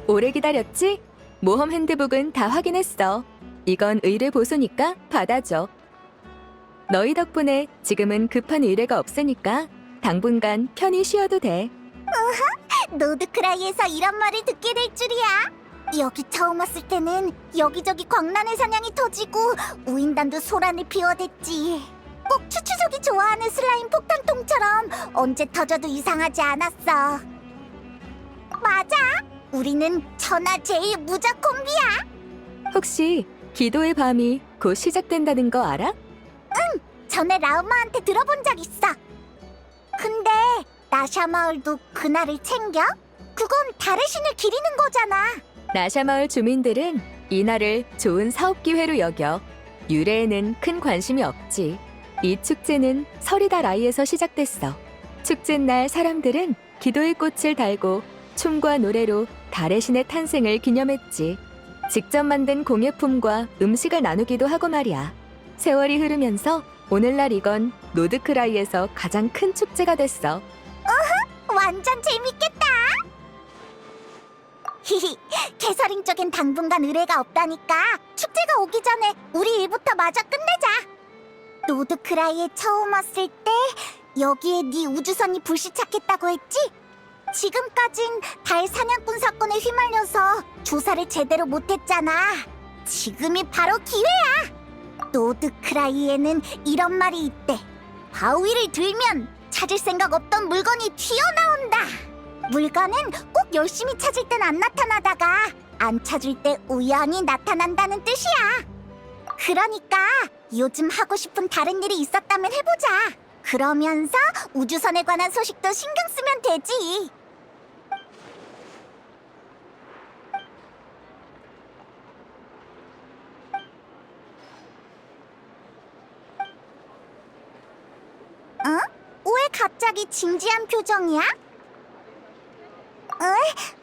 오래 기다렸지? 모험 핸드북은 다 확인했어. 이건 의뢰 보수니까 받아줘. 너희 덕분에 지금은 급한 의뢰가 없으니까 당분간 편히 쉬어도 돼. 노드크라이에서 이런 말을 듣게 될 줄이야. 여기 처음 왔을 때는 여기저기 광란의 사냥이 터지고 우인단도 소란을 피워댔지. 꼭 추추족이 좋아하는 슬라임 폭탄통처럼 언제 터져도 이상하지 않았어. 맞아. 우리는 천하 제일 무적 콤비야. 혹시 기도의 밤이 곧 시작된다는 거 알아? 전에 라우마한테 들어본 적 있어. 근데 나샤 마을도 그날을 챙겨? 그건 달의 신을 기리는 거잖아. 나샤 마을 주민들은 이날을 좋은 사업 기회로 여겨. 유래에는 큰 관심이 없지. 이 축제는 설이달 아이에서 시작됐어. 축제날 사람들은 기도의 꽃을 달고 춤과 노래로 달의 신의 탄생을 기념했지. 직접 만든 공예품과 음식을 나누기도 하고 말이야. 세월이 흐르면서 오늘날 이건 노드크라이에서 가장 큰 축제가 됐어. 완전 재밌겠다. 히히, 캐서링 쪽엔 당분간 의뢰가 없다니까 축제가 오기 전에 우리 일부터 마저 끝내자. 노드크라이에 처음 왔을 때 여기에 네 우주선이 불시착했다고 했지? 지금까진 달 사냥꾼 사건에 휘말려서 조사를 제대로 못했잖아. 지금이 바로 기회야. 노드크라이에는 이런 말이 있대. 바위를 들면 찾을 생각 없던 물건이 튀어나온다. 물건은 꼭 열심히 찾을 땐 안 나타나다가 안 찾을 때 우연히 나타난다는 뜻이야. 그러니까 요즘 하고 싶은 다른 일이 있었다면 해보자. 그러면서 우주선에 관한 소식도 신경 쓰면 되지. 어? 왜 갑자기 진지한 표정이야?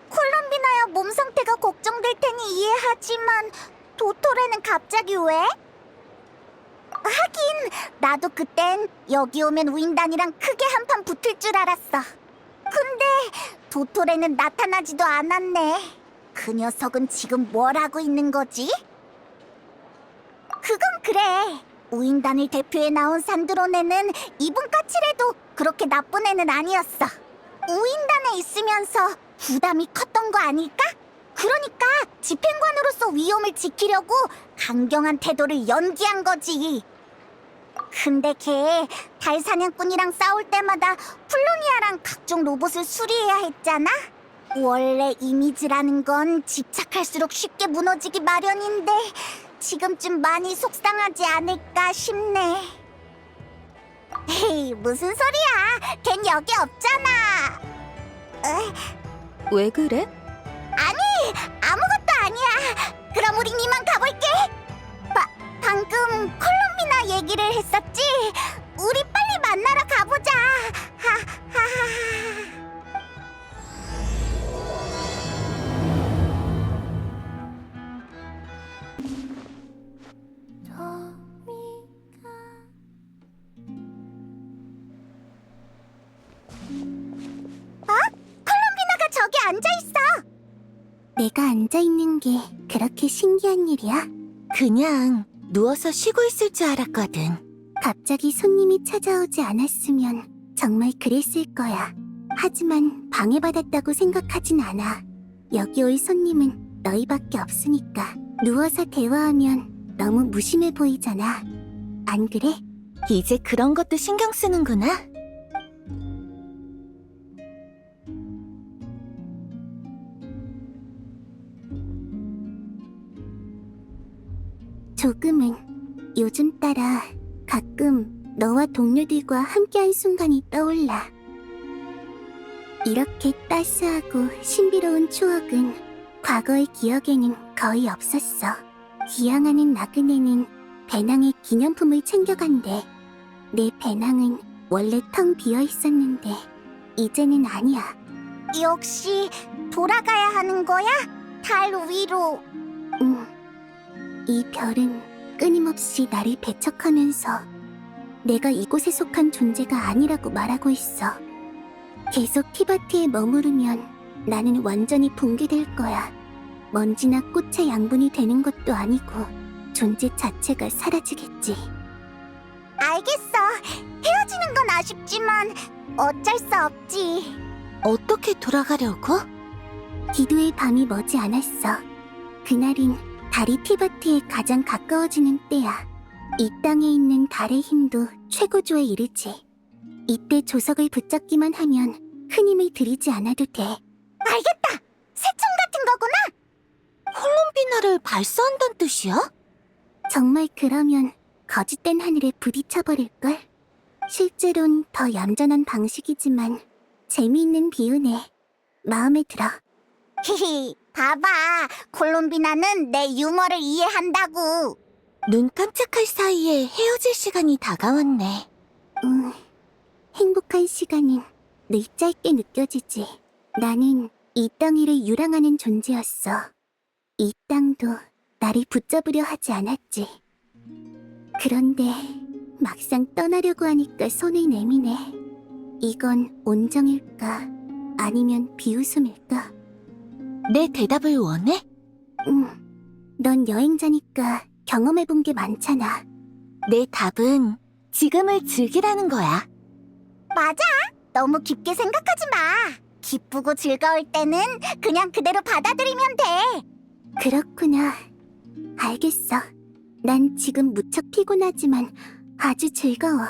콜롬비나야 몸 상태가 걱정될 테니 이해하지만 도토레는 갑자기 왜? 하긴 나도 그땐 여기 오면 우인단이랑 크게 한판 붙을 줄 알았어. 근데 도토레는 나타나지도 않았네. 그 녀석은 지금 뭘 하고 있는 거지? 그건 그래. 우인단을 대표해 나온 산드로네는 이분 까칠해도 그렇게 나쁜 애는 아니었어. 우인단에 있으면서 부담이 컸던 거 아닐까? 그러니까 집행관으로서 위험을 지키려고 강경한 태도를 연기한 거지. 근데 걔 달 사냥꾼이랑 싸울 때마다 플로니아랑 각종 로봇을 수리해야 했잖아? 원래 이미지라는 건 집착할수록 쉽게 무너지기 마련인데 지금쯤 많이 속상하지 않을까 싶네. 에이, 무슨 소리야. 걘 여기 없잖아. 왜 그래? 아니, 아무것도 아니야. 그럼 우린 이만 가볼게. 방금 콜롬비나 얘기를 했었지? 우리 빨리 만나러 가보자. 하하하. 콜롬비나가 저기 앉아있어. 내가 앉아있는 게 그렇게 신기한 일이야? 그냥 누워서 쉬고 있을 줄 알았거든. 갑자기 손님이 찾아오지 않았으면 정말 그랬을 거야. 하지만 방해받았다고 생각하진 않아. 여기 올 손님은 너희밖에 없으니까 누워서 대화하면 너무 무심해 보이잖아. 안 그래? 이제 그런 것도 신경 쓰는구나. 조금은. 요즘 따라 가끔 너와 동료들과 함께한 순간이 떠올라. 이렇게 따스하고 신비로운 추억은 과거의 기억에는 거의 없었어. 귀향하는 나그네는 배낭에 기념품을 챙겨간대. 내 배낭은 원래 텅 비어 있었는데 이제는 아니야. 역시 돌아가야 하는 거야? 달 위로. 이 별은 끊임없이 나를 배척하면서 내가 이곳에 속한 존재가 아니라고 말하고 있어. 계속 티바트에 머무르면 나는 완전히 붕괴될 거야. 먼지나 꽃의 양분이 되는 것도 아니고 존재 자체가 사라지겠지. 알겠어. 헤어지는 건 아쉽지만 어쩔 수 없지. 어떻게 돌아가려고? 기도의 밤이 머지 않았어. 그날인 달이 티바트에 가장 가까워지는 때야. 이 땅에 있는 달의 힘도 최고조에 이르지. 이때 조석을 붙잡기만 하면 큰 힘을 들이지 않아도 돼. 알겠다. 새총 같은 거구나. 콜롬비나를 발사한다는 뜻이야? 정말 그러면 거짓된 하늘에 부딪혀버릴걸? 실제론 더 얌전한 방식이지만 재미있는 비유네. 마음에 들어. 히히, 봐봐. 콜롬비나는 내 유머를 이해한다고. 눈 깜짝할 사이에 헤어질 시간이 다가왔네. 행복한 시간은 늘 짧게 느껴지지. 나는 이 땅 위를 유랑하는 존재였어. 이 땅도 나를 붙잡으려 하지 않았지. 그런데 막상 떠나려고 하니까 손을 내미네. 이건 온정일까? 아니면 비웃음일까? 내 대답을 원해? 넌 여행자니까 경험해본 게 많잖아. 내 답은 지금을 즐기라는 거야. 맞아. 너무 깊게 생각하지 마. 기쁘고 즐거울 때는 그냥 그대로 받아들이면 돼. 그렇구나. 알겠어. 난 지금 무척 피곤하지만 아주 즐거워.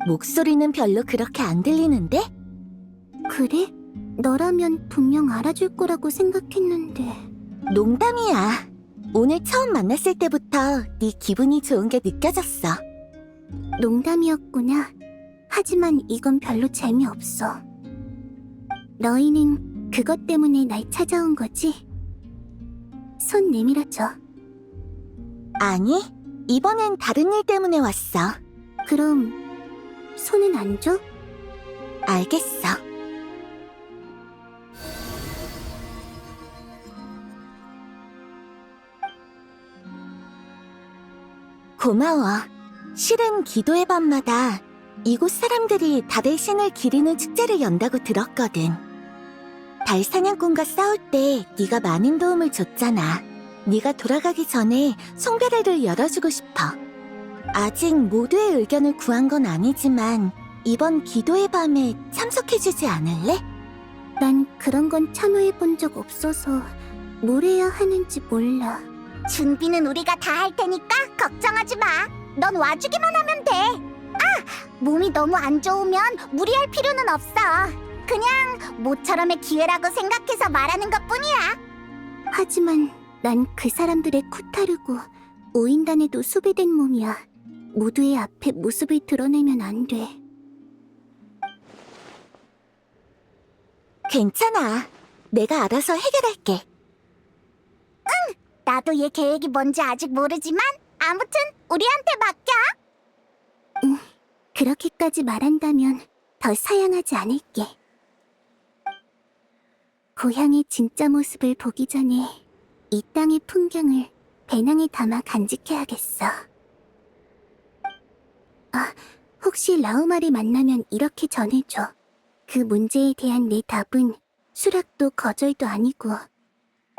목소리는 별로 그렇게 안 들리는데? 그래? 너라면 분명 알아줄 거라고 생각했는데. 농담이야. 오늘 처음 만났을 때부터 네 기분이 좋은 게 느껴졌어. 농담이었구나. 하지만 이건 별로 재미없어. 너희는 그것 때문에 날 찾아온 거지? 손 내밀어줘. 아니, 이번엔 다른 일 때문에 왔어. 그럼 손은 안 줘? 알겠어. 고마워. 실은 기도의 밤마다 이곳 사람들이 달의 신을 기리는 축제를 연다고 들었거든. 달 사냥꾼과 싸울 때 네가 많은 도움을 줬잖아. 네가 돌아가기 전에 송별회를 열어주고 싶어. 아직 모두의 의견을 구한 건 아니지만 이번 기도의 밤에 참석해주지 않을래? 난 그런 건 참여해본 적 없어서 뭘 해야 하는지 몰라. 준비는 우리가 다 할 테니까 걱정하지 마. 넌 와주기만 하면 돼. 아, 몸이 너무 안 좋으면 무리할 필요는 없어. 그냥 모처럼의 기회라고 생각해서 말하는 것뿐이야. 하지만 난 그 사람들의 쿠타르고 오인단에도 수배된 몸이야. 모두의 앞에 모습을 드러내면 안 돼. 괜찮아. 내가 알아서 해결할게. 나도 얘 계획이 뭔지 아직 모르지만 아무튼 우리한테 맡겨. 그렇게까지 말한다면 더 사양하지 않을게. 고향의 진짜 모습을 보기 전에 이 땅의 풍경을 배낭에 담아 간직해야겠어. 아, 혹시 라우마를 만나면 이렇게 전해줘. 그 문제에 대한 내 답은 수락도 거절도 아니고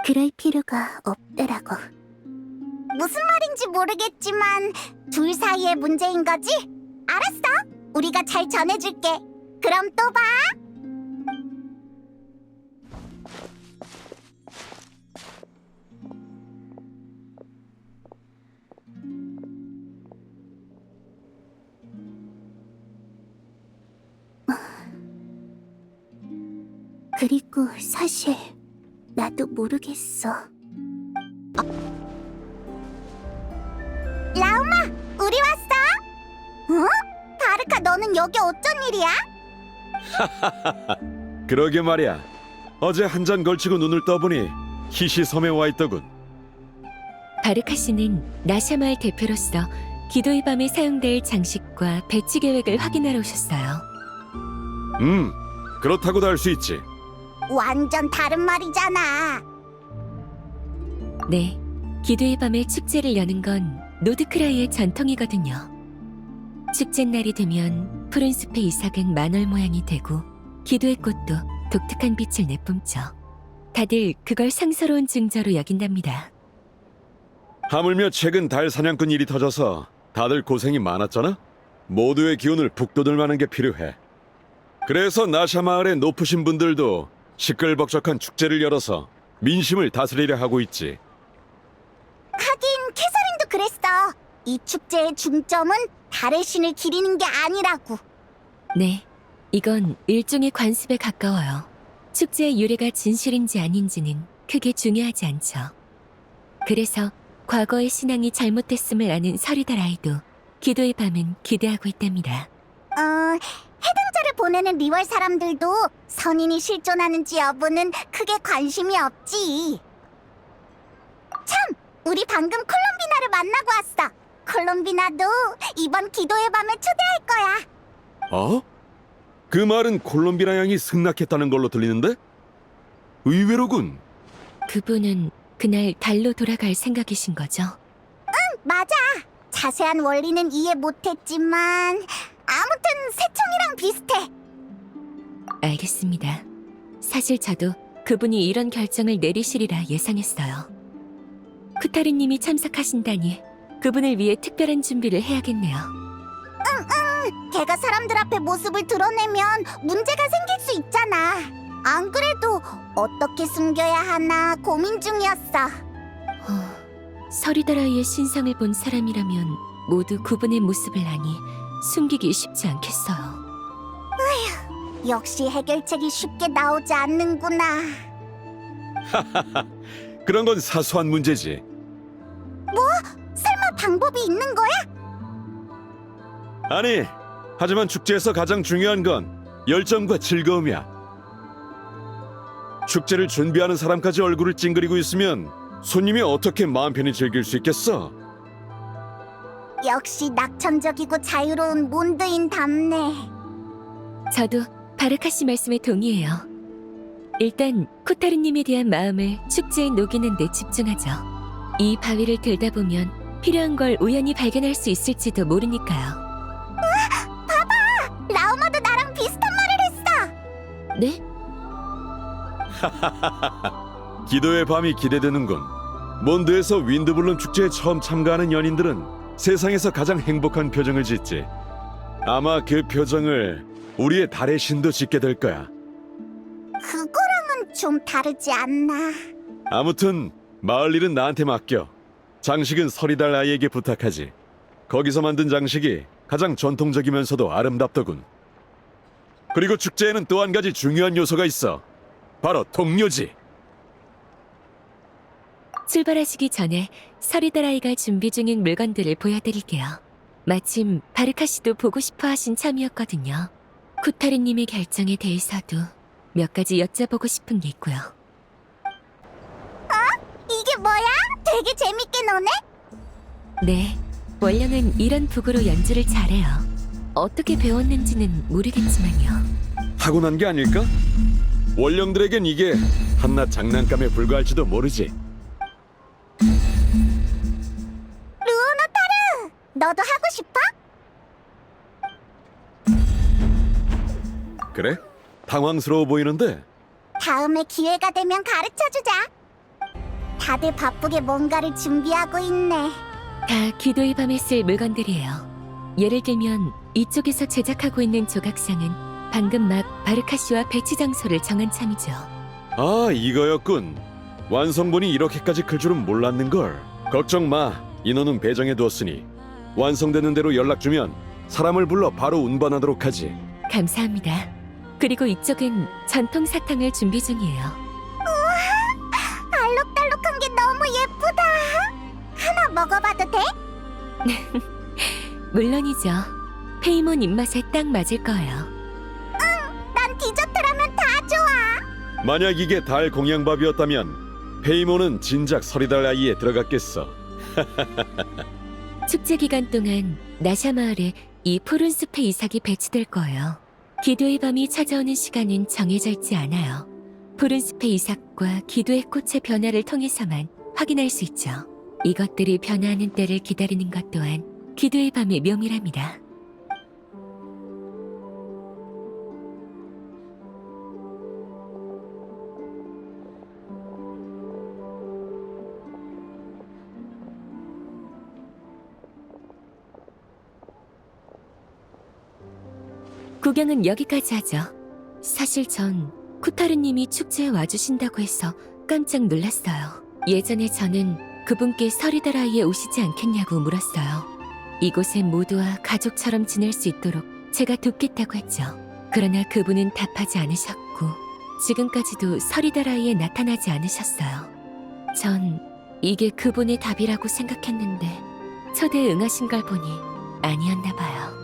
그럴 필요가 없다라고. 무슨 말인지 모르겠지만 둘 사이의 문제인 거지? 알았어. 우리가 잘 전해줄게. 그럼 또 봐. 그리고 사실 나도 모르겠어. 라우마, 우리 왔어? 어? 바르카, 너는 여기 어쩐 일이야? 그러게 말이야. 어제 한 잔 걸치고 눈을 떠보니 히시 섬에 와 있더군. 바르카 씨는 나샤마을 대표로서 기도의 밤에 사용될 장식과 배치 계획을 확인하러 오셨어요. 그렇다고도 할 수 있지. 완전 다른 말이잖아. 네, 기도의 밤에 축제를 여는 건 노드크라이의 전통이거든요. 축제 날이 되면 푸른 숲의 이삭은 만월 모양이 되고 기도의 꽃도 독특한 빛을 내뿜죠. 다들 그걸 상서로운 증거로 여긴답니다. 하물며 최근 달 사냥꾼 일이 터져서 다들 고생이 많았잖아? 모두의 기운을 북돋을 만한 게 필요해. 그래서 나샤 마을의 높으신 분들도 시끌벅적한 축제를 열어서 민심을 다스리려 하고 있지. 하긴 캐서린도 그랬어. 이 축제의 중점은 달의 신을 기리는 게 아니라고. 네, 이건 일종의 관습에 가까워요. 축제의 유래가 진실인지 아닌지는 크게 중요하지 않죠. 그래서 과거의 신앙이 잘못됐음을 아는 서리달 아이도 기도의 밤은 기대하고 있답니다. 해당자를 보내는 리월 사람들도 선인이 실존하는지 여부는 크게 관심이 없지. 참! 우리 방금 콜롬비나를 만나고 왔어. 콜롬비나도 이번 기도의 밤에 초대할 거야. 어? 그 말은 콜롬비나 양이 승낙했다는 걸로 들리는데? 의외로군. 그분은 그날 달로 돌아갈 생각이신 거죠? 맞아. 자세한 원리는 이해 못했지만 아무튼 새총이랑 비슷해. 알겠습니다. 사실 저도 그분이 이런 결정을 내리시리라 예상했어요. 쿠타르님이 참석하신다니 그분을 위해 특별한 준비를 해야겠네요. 걔가 사람들 앞에 모습을 드러내면 문제가 생길 수 있잖아. 안 그래도 어떻게 숨겨야 하나 고민 중이었어. 서리다라이의 신상을 본 사람이라면 모두 그분의 모습을 아니 숨기기 쉽지 않겠어요. 역시 해결책이 쉽게 나오지 않는구나. 그런 건 사소한 문제지. 설마 방법이 있는 거야? 아니, 하지만 축제에서 가장 중요한 건 열정과 즐거움이야. 축제를 준비하는 사람까지 얼굴을 찡그리고 있으면 손님이 어떻게 마음 편히 즐길 수 있겠어? 역시 낙천적이고 자유로운 몬드인 답네. 저도 바르카 씨 말씀에 동의해요. 일단 쿠타르님에 대한 마음을 축제에 녹이는 데 집중하죠. 이 바위를 들다 보면 필요한 걸 우연히 발견할 수 있을지도 모르니까요. 라우마도 나랑 비슷한 말을 했어. 네? 기도의 밤이 기대되는군. 몬드에서 윈드블룸 축제에 처음 참가하는 연인들은 세상에서 가장 행복한 표정을 짓지. 아마 그 표정을 우리의 달의 신도 짓게 될 거야. 그거랑은 좀 다르지 않나. 아무튼 마을 일은 나한테 맡겨. 장식은 서리달 아이에게 부탁하지. 거기서 만든 장식이 가장 전통적이면서도 아름답더군. 그리고 축제에는 또 한 가지 중요한 요소가 있어. 바로 동료지. 출발하시기 전에 서리다라이가 준비 중인 물건들을 보여드릴게요. 마침 바르카 씨도 보고 싶어 하신 참이었거든요. 쿠타르님의 결정에 대해서도 몇 가지 여쭤보고 싶은 게 있고요. 이게 뭐야? 되게 재밌게 노네? 네, 원령은 이런 북으로 연주를 잘해요. 어떻게 배웠는지는 모르겠지만요. 타고난 게 아닐까? 원령들에겐 이게 한낱 장난감에 불과할지도 모르지. 루오노타르! 너도 하고 싶어? 그래? 당황스러워 보이는데? 다음에 기회가 되면 가르쳐주자. 다들 바쁘게 뭔가를 준비하고 있네. 다 기도의 밤에 쓸 물건들이에요. 예를 들면 이쪽에서 제작하고 있는 조각상은 방금 막 바르카 씨와 배치 장소를 정한 참이죠. 아, 이거였군. 완성본이 이렇게까지 클 줄은 몰랐는걸. 걱정 마. 인원은 배정해 두었으니 완성되는 대로 연락 주면 사람을 불러 바로 운반하도록 하지. 감사합니다. 그리고 이쪽은 전통 사탕을 준비 중이에요. 알록달록한 게 너무 예쁘다. 하나 먹어봐도 돼? 물론이죠. 페이몬 입맛에 딱 맞을 거예요. 난 디저트라면 다 좋아. 만약 이게 달 공양밥이었다면 페이모는 진작 서리달 아이에 들어갔겠어. 축제 기간 동안 나샤 마을에 이 푸른 숲의 이삭이 배치될 거예요. 기도의 밤이 찾아오는 시간은 정해져 있지 않아요. 푸른 숲의 이삭과 기도의 꽃의 변화를 통해서만 확인할 수 있죠. 이것들이 변화하는 때를 기다리는 것 또한 기도의 밤의 묘미랍니다. 구경은 여기까지 하죠. 사실 전 쿠타르님이 축제에 와주신다고 해서 깜짝 놀랐어요. 예전에 저는 그분께 서리다라이에 오시지 않겠냐고 물었어요. 이곳에 모두와 가족처럼 지낼 수 있도록 제가 돕겠다고 했죠. 그러나 그분은 답하지 않으셨고 지금까지도 서리다라이에 나타나지 않으셨어요. 전 이게 그분의 답이라고 생각했는데 초대에 응하신 걸 보니 아니었나 봐요.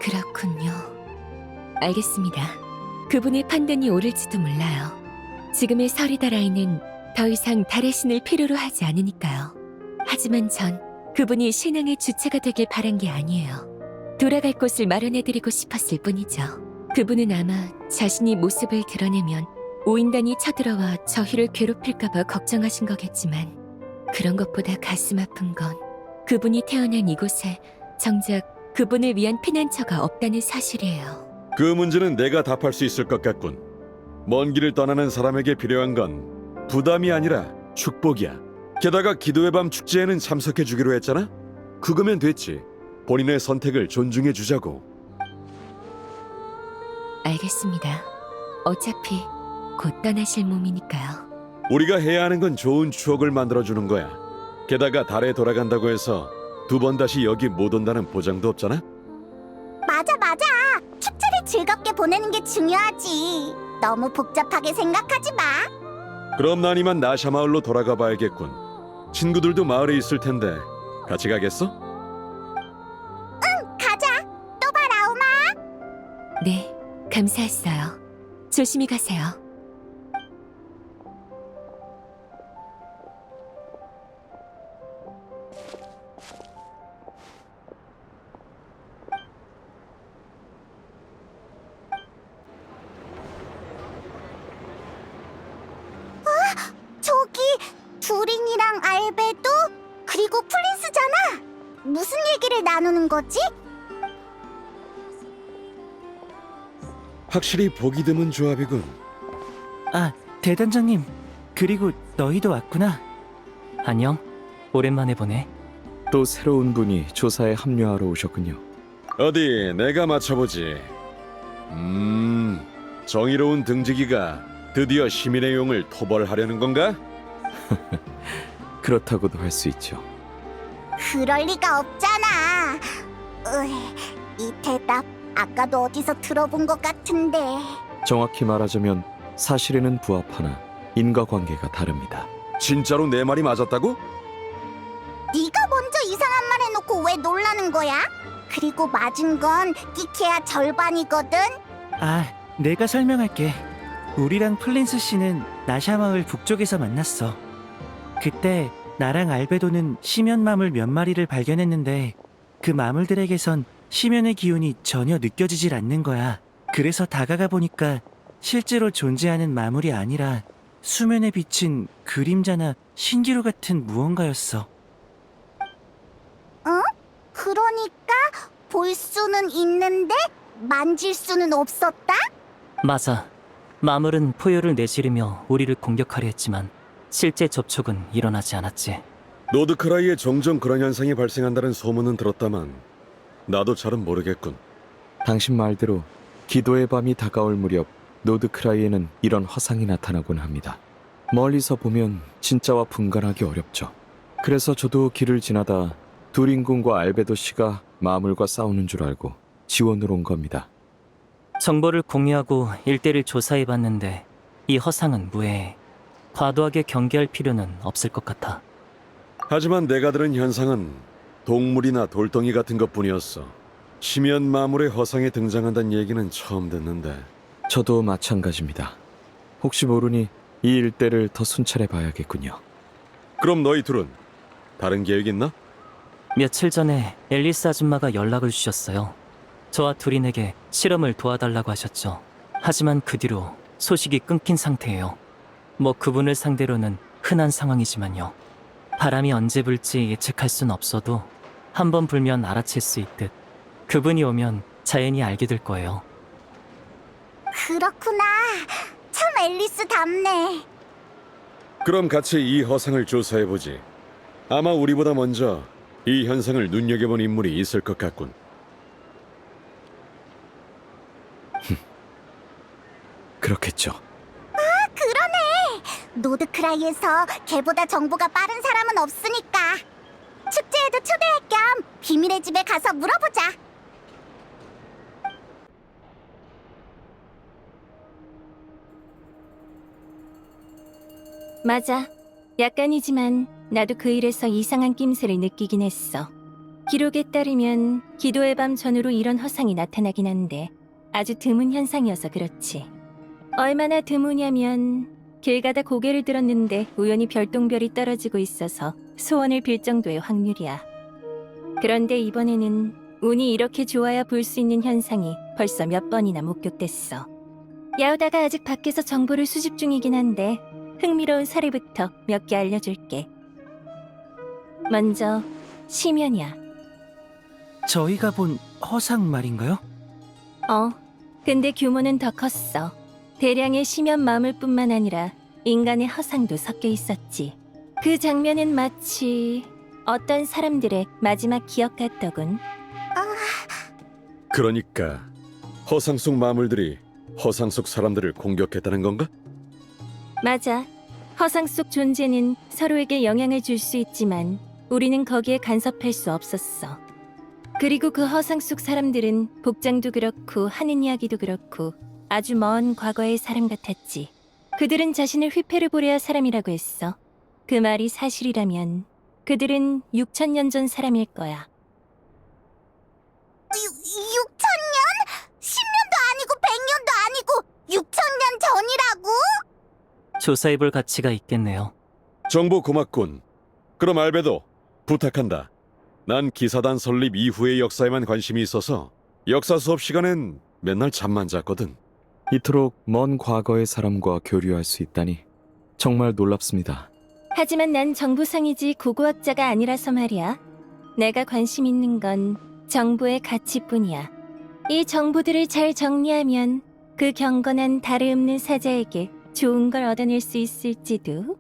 그렇군요. 알겠습니다. 그분의 판단이 옳을지도 몰라요. 지금의 서리다라이는 더 이상 달의 신을 필요로 하지 않으니까요. 하지만 전 그분이 신앙의 주체가 되길 바란 게 아니에요. 돌아갈 곳을 마련해드리고 싶었을 뿐이죠. 그분은 아마 자신이 모습을 드러내면 오인단이 쳐들어와 저희를 괴롭힐까봐 걱정하신 거겠지만 그런 것보다 가슴 아픈 건 그분이 태어난 이곳에 정작 그분을 위한 피난처가 없다는 사실이에요. 그 문제는 내가 답할 수 있을 것 같군. 먼 길을 떠나는 사람에게 필요한 건 부담이 아니라 축복이야. 게다가 기도의 밤 축제에는 참석해 주기로 했잖아? 그거면 됐지. 본인의 선택을 존중해 주자고. 알겠습니다. 어차피 곧 떠나실 몸이니까요. 우리가 해야 하는 건 좋은 추억을 만들어주는 거야. 게다가 달에 돌아간다고 해서 두 번 다시 여기 못 온다는 보장도 없잖아? 맞아, 맞아. 축제를 즐겁게 보내는 게 중요하지. 너무 복잡하게 생각하지 마. 그럼 난 이만 나샤 마을로 돌아가 봐야겠군. 친구들도 마을에 있을 텐데 같이 가겠어? 가자. 또 봐, 라우마. 네, 감사했어요. 조심히 가세요. 저기 두린이랑 알베도 그리고 플린스잖아. 무슨 얘기를 나누는 거지? 확실히 보기 드문 조합이군. 아, 대단장님. 그리고 너희도 왔구나. 안녕. 오랜만에 보네. 또 새로운 분이 조사에 합류하러 오셨군요. 어디 내가 맞춰보지. 정의로운 등지기가 드디어 시민의 용을 토벌하려는 건가? 그렇다고도 할 수 있죠. 그럴 리가 없잖아. 이 대답 아까도 어디서 들어본 것 같은데. 정확히 말하자면 사실에는 부합하나 인과관계가 다릅니다. 진짜로 내 말이 맞았다고? 네가 먼저 이상한 말 해놓고 왜 놀라는 거야? 그리고 맞은 건 끼케야 절반이거든. 아, 내가 설명할게. 우리랑 플린스 씨는 나샤마을 북쪽에서 만났어. 그때 나랑 알베도는 심연마물 몇 마리를 발견했는데 그 마물들에게선 심연의 기운이 전혀 느껴지질 않는 거야. 그래서 다가가 보니까 실제로 존재하는 마물이 아니라 수면에 비친 그림자나 신기루 같은 무언가였어. 그러니까 볼 수는 있는데 만질 수는 없었다? 맞아. 마물은 포효를 내지르며 우리를 공격하려 했지만 실제 접촉은 일어나지 않았지. 노드크라이에 종종 그런 현상이 발생한다는 소문은 들었다만 나도 잘은 모르겠군. 당신 말대로 기도의 밤이 다가올 무렵 노드크라이에는 이런 화상이 나타나곤 합니다. 멀리서 보면 진짜와 분간하기 어렵죠. 그래서 저도 길을 지나다 두린군과 알베도 씨가 마물과 싸우는 줄 알고 지원으로 온 겁니다. 정보를 공유하고 일대를 조사해봤는데 이 허상은 무해해. 과도하게 경계할 필요는 없을 것 같아. 하지만 내가 들은 현상은 동물이나 돌덩이 같은 것뿐이었어. 심연 마물의 허상에 등장한다는 얘기는 처음 듣는데. 저도 마찬가지입니다. 혹시 모르니 이 일대를 더 순찰해 봐야겠군요. 그럼 너희 둘은 다른 계획 있나? 며칠 전에 앨리스 아줌마가 연락을 주셨어요. 저와 두린에게 실험을 도와달라고 하셨죠. 하지만 그 뒤로 소식이 끊긴 상태예요. 뭐 그분을 상대로는 흔한 상황이지만요. 바람이 언제 불지 예측할 순 없어도 한번 불면 알아챌 수 있듯 그분이 오면 자연히 알게 될 거예요. 그렇구나. 참 앨리스답네. 그럼 같이 이 허상을 조사해보지. 아마 우리보다 먼저 이 현상을 눈여겨본 인물이 있을 것 같군. 그렇겠죠. 그러네. 노드크라이에서 걔보다 정보가 빠른 사람은 없으니까 축제에도 초대할 겸 비밀의 집에 가서 물어보자. 맞아. 약간이지만 나도 그 일에서 이상한 낌새를 느끼긴 했어. 기록에 따르면 기도의 밤 전후로 이런 허상이 나타나긴 한데 아주 드문 현상이어서 그렇지. 얼마나 드무냐면 길 가다 고개를 들었는데 우연히 별똥별이 떨어지고 있어서 소원을 빌 정도의 확률이야. 그런데 이번에는 운이 이렇게 좋아야 볼 수 있는 현상이 벌써 몇 번이나 목격됐어. 야우다가 아직 밖에서 정보를 수집 중이긴 한데 흥미로운 사례부터 몇 개 알려줄게. 먼저 시면이야. 저희가 본 허상 말인가요? 근데 규모는 더 컸어. 대량의 심연 마물 뿐만 아니라 인간의 허상도 섞여 있었지. 그 장면은 마치 어떤 사람들의 마지막 기억 같더군. 그러니까 허상 속 마물들이 허상 속 사람들을 공격했다는 건가? 맞아. 허상 속 존재는 서로에게 영향을 줄 수 있지만 우리는 거기에 간섭할 수 없었어. 그리고 그 허상 속 사람들은 복장도 그렇고 하는 이야기도 그렇고 아주 먼 과거의 사람 같았지. 그들은 자신을 휘페르보레아 사람이라고 했어. 그 말이 사실이라면 그들은 6,000년 전 사람일 거야. 6,000년? 10년도 아니고 100년도 아니고 6,000년 전이라고? 조사해볼 가치가 있겠네요. 정보 고맙군. 그럼 알베도 부탁한다. 난 기사단 설립 이후의 역사에만 관심이 있어서 역사 수업 시간엔 맨날 잠만 잤거든. 이토록 먼 과거의 사람과 교류할 수 있다니 정말 놀랍습니다. 하지만 난 정보상이지 고고학자가 아니라서 말이야. 내가 관심 있는 건 정보의 가치뿐이야. 이 정보들을 잘 정리하면 그 경건한 달을 읊는 사자에게 좋은 걸 얻어낼 수 있을지도.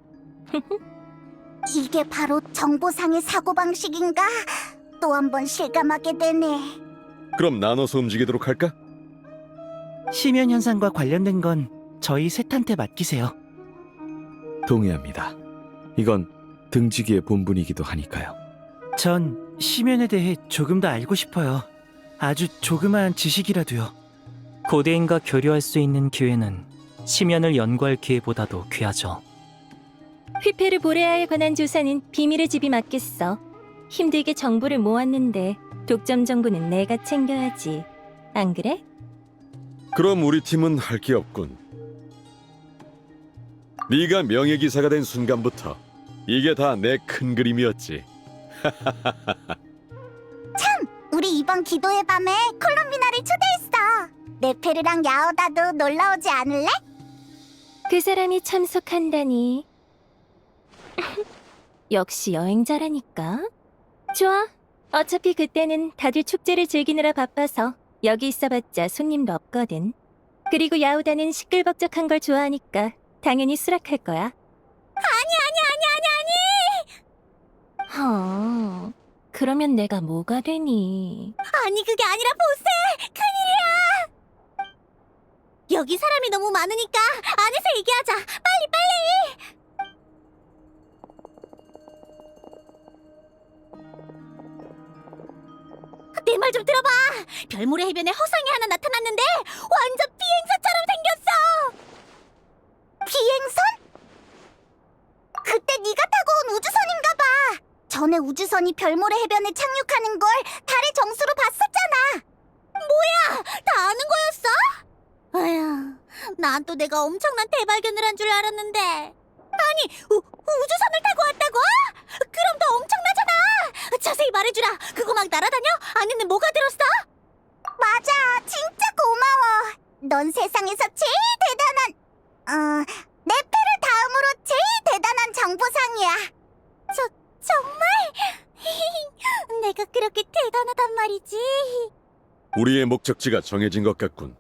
이게 바로 정보상의 사고방식인가? 또 한 번 실감하게 되네. 그럼 나눠서 움직이도록 할까? 심연 현상과 관련된 건 저희 셋한테 맡기세요. 동의합니다. 이건 등지기의 본분이기도 하니까요. 전 심연에 대해 조금 더 알고 싶어요. 아주 조그마한 지식이라도요. 고대인과 교류할 수 있는 기회는 심연을 연구할 기회보다도 귀하죠. 휘페르보레아에 관한 조사는 비밀의 집이 맡겠어. 힘들게 정보를 모았는데 독점 정보는 내가 챙겨야지. 안 그래? 그럼 우리 팀은 할 게 없군. 네가 명예기사가 된 순간부터 이게 다 내 큰 그림이었지. 우리 이번 기도의 밤에 콜롬비나를 초대했어. 네페르랑 야오다도 놀러오지 않을래? 그 사람이 참석한다니. 역시 여행자라니까. 좋아. 어차피 그때는 다들 축제를 즐기느라 바빠서 여기 있어봤자 손님도 없거든. 그리고 야우다는 시끌벅적한 걸 좋아하니까 당연히 수락할 거야. 아니. 그러면 내가 뭐가 되니? 아니 그게 아니라 보세! 큰일이야! 여기 사람이 너무 많으니까 안에서 얘기하자. 빨리! 내 말 좀 들어봐. 별모래 해변에 허상이 하나 나타났는데 완전 비행선처럼 생겼어. 비행선? 그때 네가 타고 온 우주선인가 봐. 전에 우주선이 별모래 해변에 착륙하는 걸 달의 정수로 봤었잖아. 뭐야? 다 아는 거였어? 에휴, 난 또 내가 엄청난 대발견을 한 줄 알았는데. 아니, 우주선을 타고 왔다고? 그럼 더 엄청나잖아. 자세히 말해주라. 그거 막 날아다녀? 안에는 뭐가 들었어? 맞아, 진짜 고마워. 넌 세상에서 제일 대단한, 네페르 다음으로 제일 대단한 정보상이야. 정말? 내가 그렇게 대단하단 말이지. 우리의 목적지가 정해진 것 같군.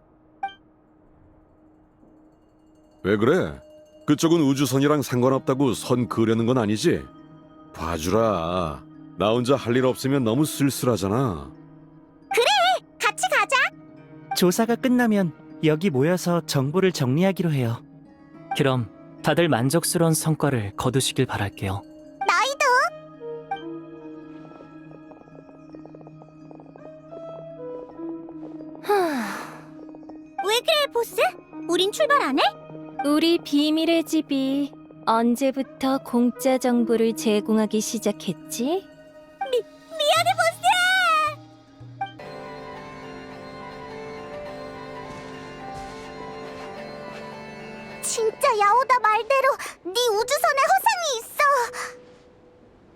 왜 그래? 그쪽은 우주선이랑 상관없다고 선 그으려는 건 아니지? 봐주라. 나 혼자 할 일 없으면 너무 쓸쓸하잖아. 같이 가자. 조사가 끝나면 여기 모여서 정보를 정리하기로 해요. 그럼 다들 만족스러운 성과를 거두시길 바랄게요. 나이도. 왜 그래, 보스? 우린 출발 안 해? 우리 비밀의 집이 언제부터 공짜 정보를 제공하기 시작했지? 미안해, 보스! 진짜 야오다 말대로 네 우주선에 허상이 있어.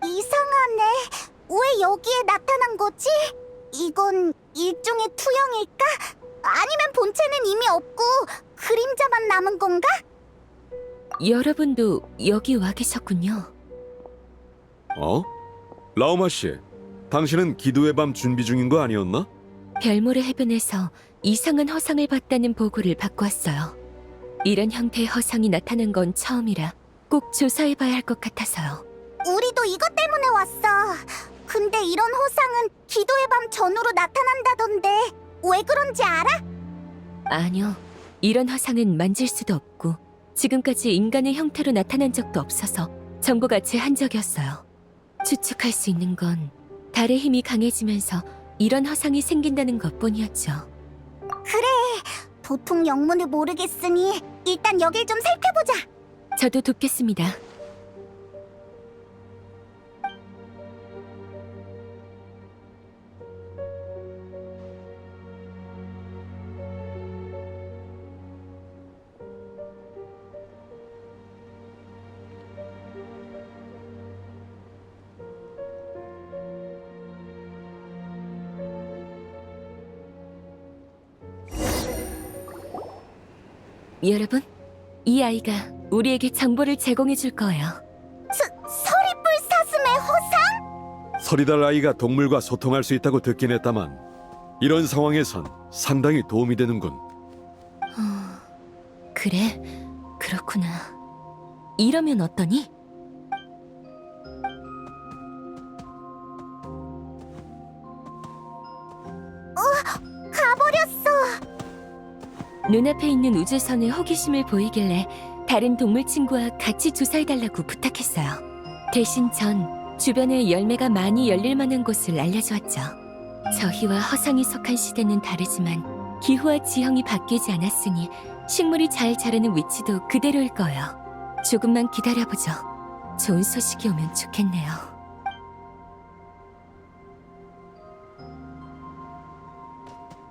이상하네. 왜 여기에 나타난 거지? 이건 일종의 투영일까? 아니면 본체는 이미 없고 그림자만 남은 건가? 여러분도 여기 와 계셨군요. 어? 라오마 씨, 당신은 기도의 밤 준비 중인 거 아니었나? 별모래 해변에서 이상한 허상을 봤다는 보고를 받고 왔어요. 이런 형태의 허상이 나타난 건 처음이라 꼭 조사해봐야 할 것 같아서요. 우리도 이것 때문에 왔어. 근데 이런 호상은 기도의 밤 전후로 나타난다던데 왜 그런지 알아? 아니요. 이런 허상은 만질 수도 없고 지금까지 인간의 형태로 나타난 적도 없어서 정보가 제한적이었어요. 추측할 수 있는 건 달의 힘이 강해지면서 이런 허상이 생긴다는 것뿐이었죠. 그래, 보통 영문을 모르겠으니 일단 여길 좀 살펴보자. 저도 돕겠습니다. 여러분, 이 아이가 우리에게 정보를 제공해 줄 거예요. 서리뿔 사슴의 호상? 서리달 아이가 동물과 소통할 수 있다고 듣긴 했다만 이런 상황에선 상당히 도움이 되는군. 그래, 그렇구나. 이러면 어떠니? 가버렸어. 눈앞에 있는 우주선에 호기심을 보이길래 다른 동물 친구와 같이 조사해달라고 부탁했어요. 대신 전 주변에 열매가 많이 열릴 만한 곳을 알려주었죠. 저희와 허상이 속한 시대는 다르지만 기후와 지형이 바뀌지 않았으니 식물이 잘 자라는 위치도 그대로일 거예요. 조금만 기다려보죠. 좋은 소식이 오면 좋겠네요.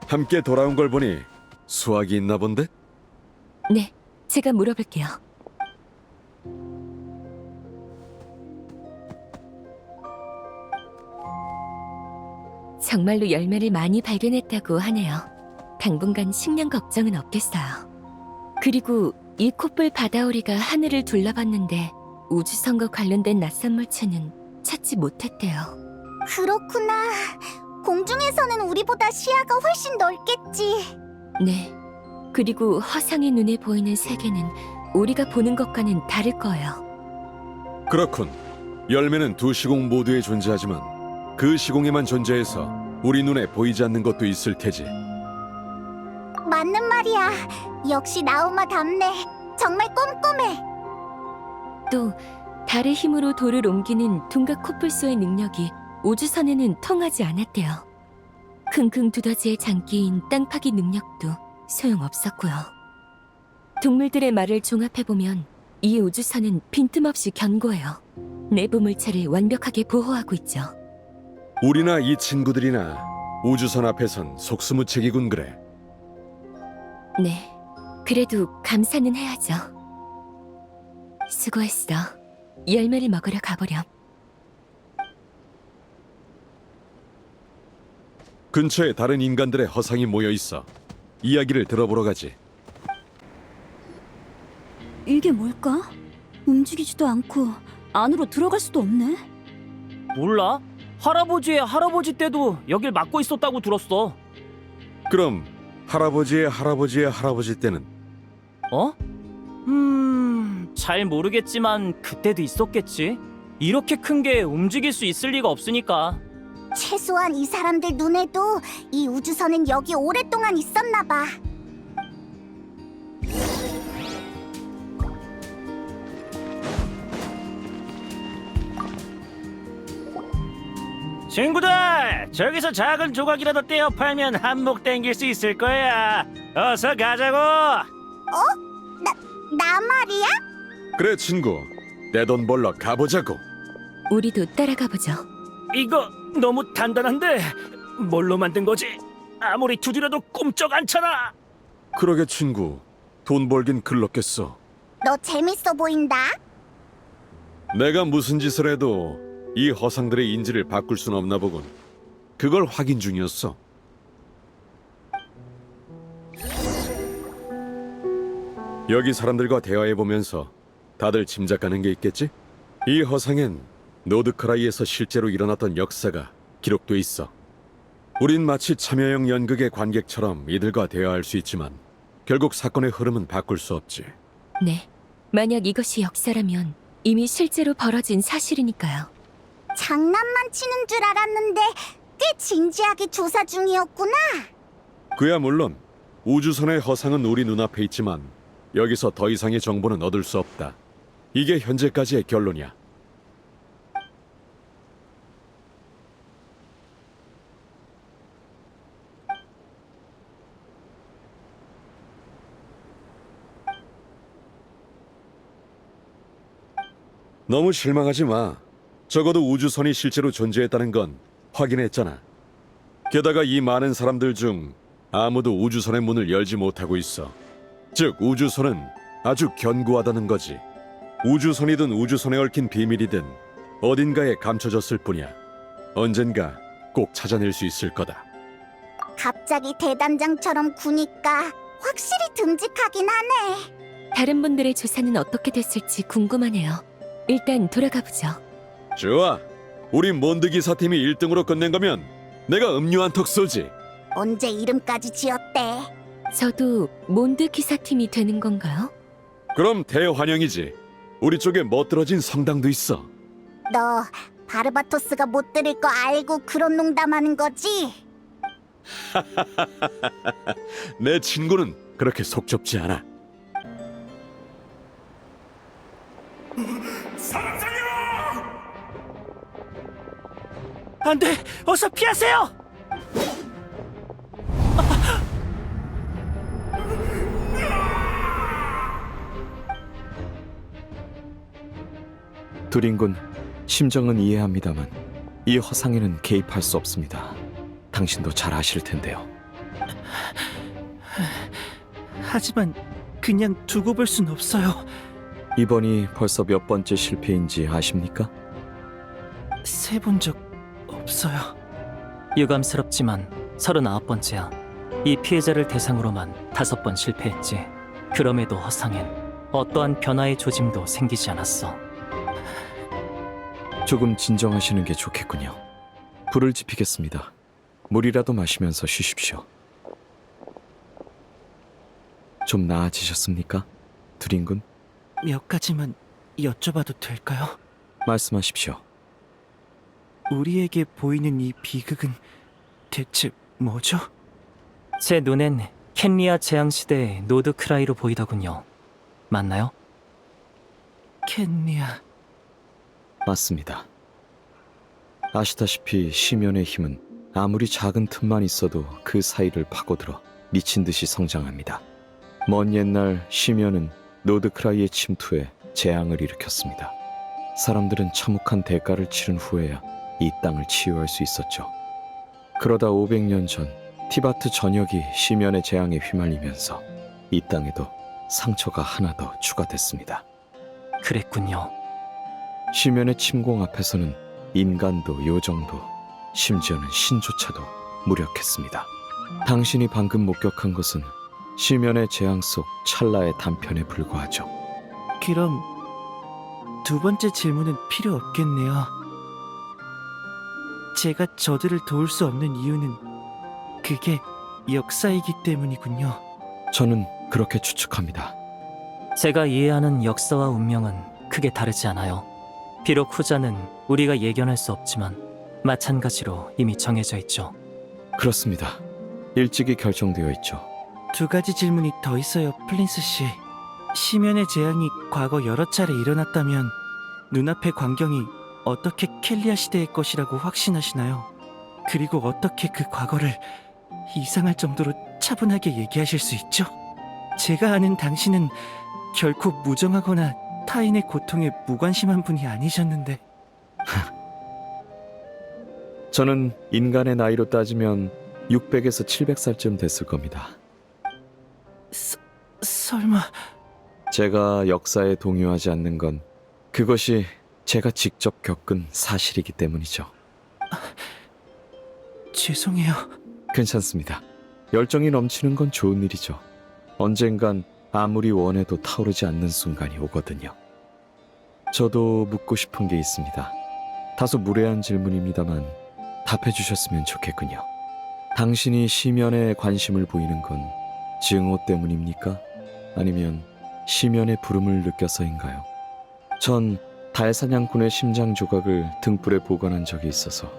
함께 돌아온 걸 보니 수학이 있나 본데? 네, 제가 물어볼게요. 정말로 열매를 많이 발견했다고 하네요. 당분간 식량 걱정은 없겠어요. 그리고 이 콧불 바다오리가 하늘을 둘러봤는데 우주선과 관련된 낯선 물체는 찾지 못했대요. 그렇구나. 공중에서는 우리보다 시야가 훨씬 넓겠지. 네. 그리고 허상의 눈에 보이는 세계는 우리가 보는 것과는 다를 거예요. 그렇군. 열매는 두 시공 모두에 존재하지만 그 시공에만 존재해서 우리 눈에 보이지 않는 것도 있을 테지. 맞는 말이야. 역시 나우마답네. 정말 꼼꼼해. 또 달의 힘으로 돌을 옮기는 둔각 코뿔소의 능력이 우주선에는 통하지 않았대요. 킁킁 두더지의 장기인 땅 파기 능력도 소용없었고요. 동물들의 말을 종합해보면 이 우주선은 빈틈없이 견고해요. 내부 물체를 완벽하게 보호하고 있죠. 우리나 이 친구들이나 우주선 앞에선 속수무책이군 그래. 네, 그래도 감사는 해야죠. 수고했어. 열매를 먹으러 가보렴. 근처에 다른 인간들의 허상이 모여 있어. 이야기를 들어보러 가지. 이게 뭘까? 움직이지도 않고 안으로 들어갈 수도 없네. 몰라? 할아버지의 할아버지 때도 여길 막고 있었다고 들었어. 그럼 할아버지의 할아버지의 할아버지 때는? 어? 잘 모르겠지만 그때도 있었겠지. 이렇게 큰 게 움직일 수 있을 리가 없으니까. 최소한 이 사람들 눈에도 이 우주선은 여기 오랫동안 있었나 봐. 친구들, 저기서 작은 조각이라도 떼어 팔면 한몫 땡길 수 있을 거야. 어서 가자고. 나 말이야? 그래 친구, 내 돈 벌러 가보자고. 우리도 따라가 보죠. 이거 너무 단단한데 뭘로 만든 거지? 아무리 두드려도 꼼쩍 않잖아. 그러게 친구, 돈 벌긴 글렀겠어. 너 재밌어 보인다. 내가 무슨 짓을 해도 이 허상들의 인지를 바꿀 순 없나 보군. 그걸 확인 중이었어. 여기 사람들과 대화해보면서 다들 짐작가는 게 있겠지? 이 허상엔 노드크라이에서 실제로 일어났던 역사가 기록돼 있어. 우린 마치 참여형 연극의 관객처럼 이들과 대화할 수 있지만 결국 사건의 흐름은 바꿀 수 없지. 네. 만약 이것이 역사라면 이미 실제로 벌어진 사실이니까요. 장난만 치는 줄 알았는데 꽤 진지하게 조사 중이었구나. 그야 물론 우주선의 허상은 우리 눈앞에 있지만 여기서 더 이상의 정보는 얻을 수 없다. 이게 현재까지의 결론이야. 너무 실망하지 마. 적어도 우주선이 실제로 존재했다는 건 확인했잖아. 게다가 이 많은 사람들 중 아무도 우주선의 문을 열지 못하고 있어. 즉 우주선은 아주 견고하다는 거지. 우주선이든 우주선에 얽힌 비밀이든 어딘가에 감춰졌을 뿐이야. 언젠가 꼭 찾아낼 수 있을 거다. 갑자기 대단장처럼 구니까 확실히 듬직하긴 하네. 다른 분들의 조사는 어떻게 됐을지 궁금하네요. 일단 돌아가 보죠. 좋아. 우리 몬드 기사팀이 1등으로 끝낸 거면 내가 음료 한 턱 쏘지. 언제 이름까지 지었대? 저도 몬드 기사팀이 되는 건가요? 그럼 대환영이지. 우리 쪽에 멋들어진 성당도 있어. 너 바르바토스가 못 들을 거 알고 그런 농담하는 거지? 내 친구는 그렇게 속 좁지 않아. 안 돼! 어서 피하세요! 두린군, 심정은 이해합니다만 이 허상에는 개입할 수 없습니다. 당신도 잘 아실 텐데요. 하지만 그냥 두고 볼 순 없어요. 이번이 벌써 몇 번째 실패인지 아십니까? 세본 적 없어요. 유감스럽지만 39번째야. 이 피해자를 대상으로만 5번 실패했지. 그럼에도 허상엔 어떠한 변화의 조짐도 생기지 않았어. 조금 진정하시는 게 좋겠군요. 불을 지피겠습니다. 물이라도 마시면서 쉬십시오. 좀 나아지셨습니까? 두린군? 몇 가지만 여쭤봐도 될까요? 말씀하십시오. 우리에게 보이는 이 비극은 대체 뭐죠? 제 눈엔 켄리아 재앙시대의 노드크라이로 보이더군요. 맞나요? 켄리아... 맞습니다. 아시다시피 시면의 힘은 아무리 작은 틈만 있어도 그 사이를 파고들어 미친 듯이 성장합니다. 먼 옛날 시면은 노드크라이의 침투에 재앙을 일으켰습니다. 사람들은 참혹한 대가를 치른 후에야 이 땅을 치유할 수 있었죠. 그러다 500년 전 티바트 전역이 시면의 재앙에 휘말리면서 이 땅에도 상처가 하나 더 추가됐습니다. 그랬군요. 시면의 침공 앞에서는 인간도 요정도 심지어는 신조차도 무력했습니다. 당신이 방금 목격한 것은 시면의 재앙 속 찰나의 단편에 불과하죠. 그럼 두 번째 질문은 필요 없겠네요. 제가 저들을 도울 수 없는 이유는 그게 역사이기 때문이군요. 저는 그렇게 추측합니다. 제가 이해하는 역사와 운명은 크게 다르지 않아요. 비록 후자는 우리가 예견할 수 없지만 마찬가지로 이미 정해져 있죠. 그렇습니다. 일찍이 결정되어 있죠. 두 가지 질문이 더 있어요, 플린스 씨. 시면의 재앙이 과거 여러 차례 일어났다면 눈앞의 광경이 어떻게 켈리아 시대의 것이라고 확신하시나요? 그리고 어떻게 그 과거를 이상할 정도로 차분하게 얘기하실 수 있죠? 제가 아는 당신은 결코 무정하거나 타인의 고통에 무관심한 분이 아니셨는데. 저는 인간의 나이로 따지면 600에서 700살쯤 됐을 겁니다. 설마... 제가 역사에 동요하지 않는 건 그것이 제가 직접 겪은 사실이기 때문이죠. 죄송해요. 괜찮습니다. 열정이 넘치는 건 좋은 일이죠. 언젠간 아무리 원해도 타오르지 않는 순간이 오거든요. 저도 묻고 싶은 게 있습니다. 다소 무례한 질문입니다만 답해 주셨으면 좋겠군요. 당신이 시면에 관심을 보이는 건 증오 때문입니까? 아니면 시면의 부름을 느껴서인가요? 전 달사냥꾼의 심장 조각을 등불에 보관한 적이 있어서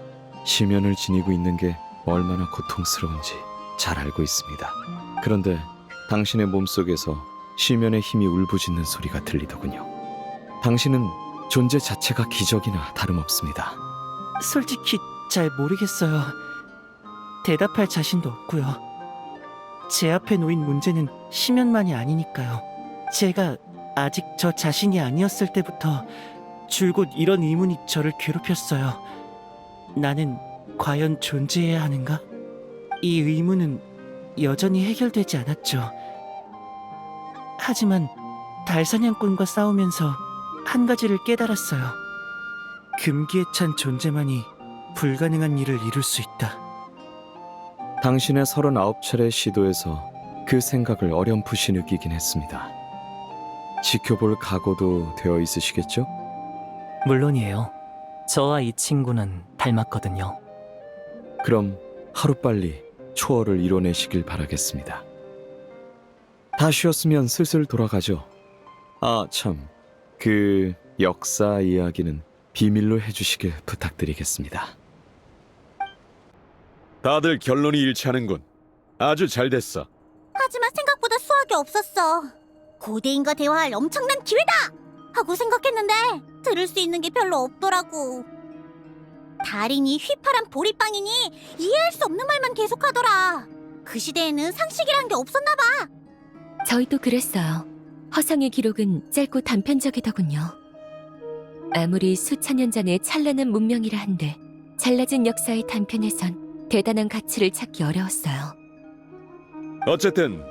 시면을 지니고 있는 게 얼마나 고통스러운지 잘 알고 있습니다. 그런데 당신의 몸속에서 시면의 힘이 울부짖는 소리가 들리더군요. 당신은 존재 자체가 기적이나 다름없습니다. 솔직히 잘 모르겠어요. 대답할 자신도 없고요. 제 앞에 놓인 문제는 시면만이 아니니까요. 제가 아직 저 자신이 아니었을 때부터 줄곧 이런 의문이 저를 괴롭혔어요. 나는 과연 존재해야 하는가? 이 의문은 여전히 해결되지 않았죠. 하지만 달사냥꾼과 싸우면서 한 가지를 깨달았어요. 금기에 찬 존재만이 불가능한 일을 이룰 수 있다. 당신의 39차례 시도에서 그 생각을 어렴풋이 느끼긴 했습니다. 지켜볼 각오도 되어 있으시겠죠? 물론이에요. 저와 이 친구는 닮았거든요. 그럼 하루빨리 초월을 이뤄내시길 바라겠습니다. 다 쉬었으면 슬슬 돌아가죠. 아, 참. 그 역사 이야기는 비밀로 해주시길 부탁드리겠습니다. 다들 결론이 일치하는군. 아주 잘 됐어. 하지만 생각보다 수학이 없었어. 고대인과 대화할 엄청난 기회다! 하고 생각했는데 들을 수 있는 게 별로 없더라고. 달인이 휘파람 보리빵이니 이해할 수 없는 말만 계속하더라. 그 시대에는 상식이란 게 없었나 봐. 저희도 그랬어요. 허상의 기록은 짧고 단편적이더군요. 아무리 수천 년 전의 찬란한 문명이라 한들 잘라진 역사의 단편에선 대단한 가치를 찾기 어려웠어요. 어쨌든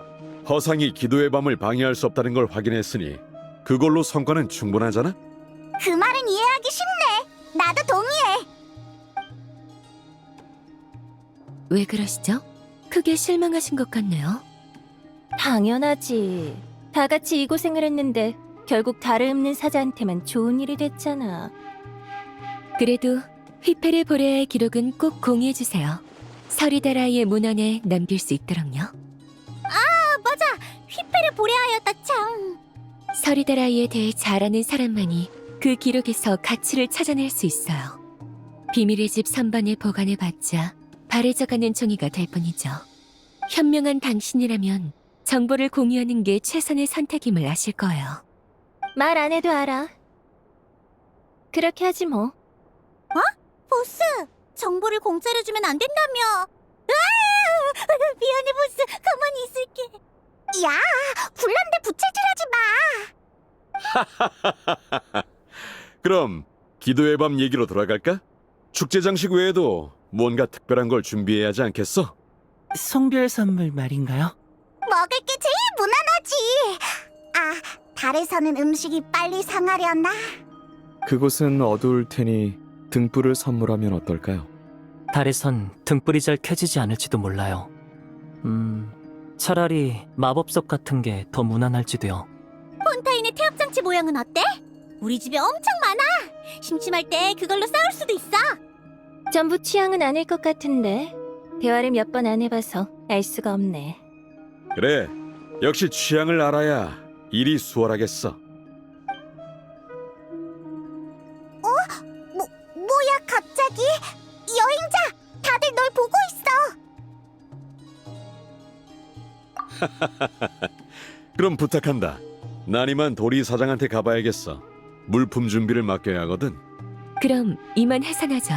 허상이 기도의 밤을 방해할 수 없다는 걸 확인했으니 그걸로 성과는 충분하잖아? 그 말은 이해하기 쉽네. 나도 동의해. 왜 그러시죠? 크게 실망하신 것 같네요. 당연하지. 다 같이 이 고생을 했는데 결국 달을 읊는 사자한테만 좋은 일이 됐잖아. 그래도 휘페르 보레아의 기록은 꼭 공유해주세요. 서리다라이의 문헌에 남길 수 있도록요. 맞아. 휘페르 보레아였다 참. 서리다라이에 대해 잘 아는 사람만이 그 기록에서 가치를 찾아낼 수 있어요. 비밀의 집 선반에 보관해봤자 바래져가는 종이가 될 뿐이죠. 현명한 당신이라면 정보를 공유하는 게 최선의 선택임을 아실 거예요. 말 안 해도 알아. 그렇게 하지 뭐. 보스, 정보를 공짜로 주면 안 된다며. 으아! 미안해 보스, 가만히 있을게. 야, 불난데 부채질하지 마. 그럼 기도의 밤 얘기로 돌아갈까? 축제 장식 외에도 뭔가 특별한 걸 준비해야 하지 않겠어? 성별 선물 말인가요? 먹을 게 제일 무난하지. 아, 달에서는 음식이 빨리 상하려나? 그곳은 어두울 테니 등불을 선물하면 어떨까요? 달에선 등불이 잘 켜지지 않을지도 몰라요. 차라리 마법석 같은 게 더 무난할지도요. 폰타인의 태엽장치 모양은 어때? 우리 집에 엄청 많아. 심심할 때 그걸로 싸울 수도 있어. 전부 취향은 아닐 것 같은데 대화를 몇 번 안 해봐서 알 수가 없네. 그래, 역시 취향을 알아야 일이 수월하겠어. 뭐야 갑자기? 여행자, 다들 널 보고 있어. 그럼 부탁한다. 난 이만 도리 사장한테 가봐야겠어. 물품 준비를 맡겨야 하거든. 그럼 이만 해산하죠.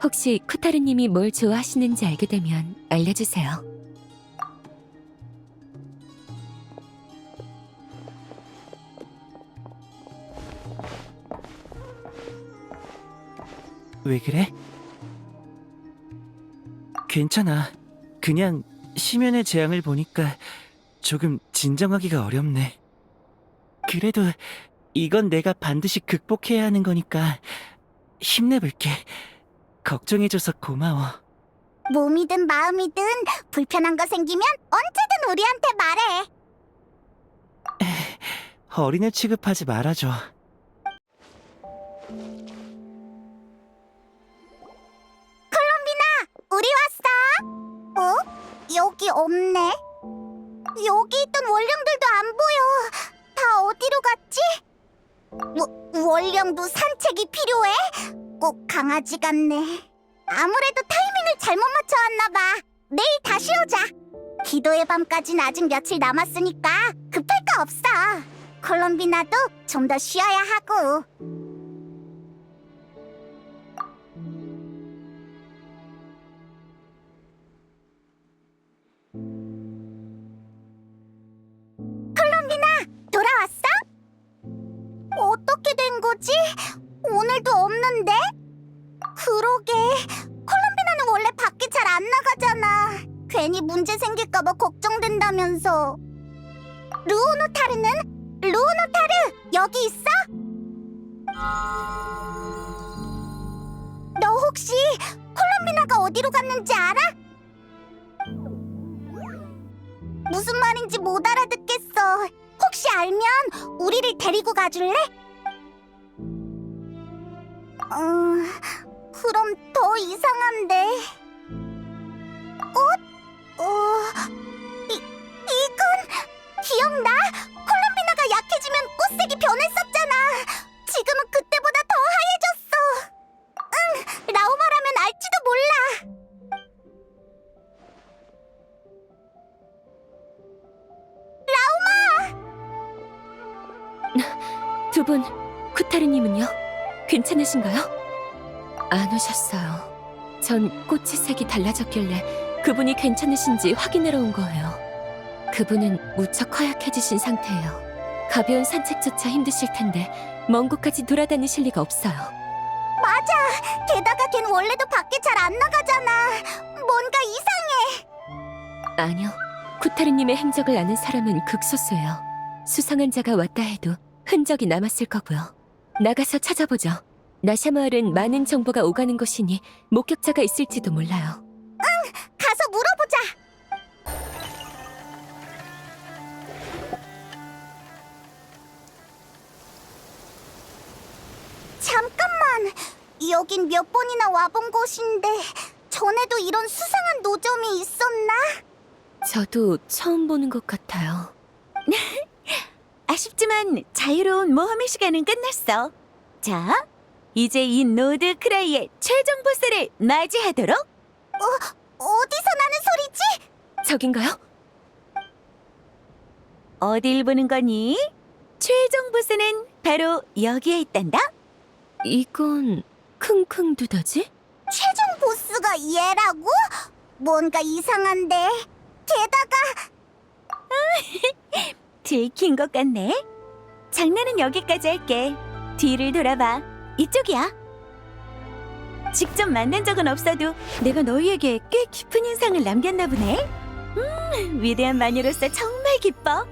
혹시 쿠타르님이 뭘 좋아하시는지 알게 되면 알려주세요. 왜 그래? 괜찮아. 그냥 심연의 재앙을 보니까 조금 진정하기가 어렵네. 그래도 이건 내가 반드시 극복해야 하는 거니까 힘내볼게. 걱정해줘서 고마워. 몸이든 마음이든 불편한 거 생기면 언제든 우리한테 말해. 어린애 취급하지 말아줘. 우리 왔어. 어? 여기 없네. 여기 있던 원령들도 안 보여. 다 어디로 갔지? 원령도 산책이 필요해? 꼭 강아지 같네. 아무래도 타이밍을 잘못 맞춰왔나 봐. 내일 다시 오자. 기도의 밤까진 아직 며칠 남았으니까 급할 거 없어. 콜롬비나도 좀 더 쉬어야 하고. 돌아왔어? 어떻게 된 거지? 오늘도 없는데? 그러게, 콜롬비나는 원래 밖에 잘 안 나가잖아. 괜히 문제 생길까봐 걱정된다면서. 루오노타르는? 루오노타르, 여기 있어? 너 혹시 콜롬비나가 어디로 갔는지 알아? 무슨 말인지 못 알아듣겠어. 혹시 알면 우리를 데리고 가줄래? 그럼 더 이상한데. 꽃? 이건 기억나? 콜롬비나가 약해지면 꽃색이 변했었잖아. 지금은 그때보다 더 하얘졌어. 응, 라오마라면 알지도 몰라. 두 분, 쿠타르님은요? 괜찮으신가요? 안 오셨어요. 전 꽃의 색이 달라졌길래 그분이 괜찮으신지 확인하러 온 거예요. 그분은 무척 허약해지신 상태예요. 가벼운 산책조차 힘드실 텐데 먼 곳까지 돌아다니실 리가 없어요. 맞아. 게다가 걘 원래도 밖에 잘 안 나가잖아. 뭔가 이상해. 아니요. 쿠타르님의 행적을 아는 사람은 극소수예요. 수상한 자가 왔다 해도 흔적이 남았을 거고요. 나가서 찾아보죠. 나샤 마을은 많은 정보가 오가는 곳이니 목격자가 있을지도 몰라요. 가서 물어보자. 잠깐만. 여긴 몇 번이나 와본 곳인데 전에도 이런 수상한 노점이 있었나? 저도 처음 보는 것 같아요. 아쉽지만 자유로운 모험의 시간은 끝났어. 자, 이제 이 노드 크라이의 최종 보스를 맞이하도록. 어디서 나는 소리지? 저긴가요? 어딜 보는 거니? 최종 보스는 바로 여기에 있단다. 이건 킁킁 두더지? 최종 보스가 얘라고? 뭔가 이상한데. 게다가 들킨 것 같네. 장난은 여기까지 할게. 뒤를 돌아봐. 이쪽이야. 직접 만난 적은 없어도 내가 너희에게 꽤 깊은 인상을 남겼나 보네. 위대한 마녀로서 정말 기뻐.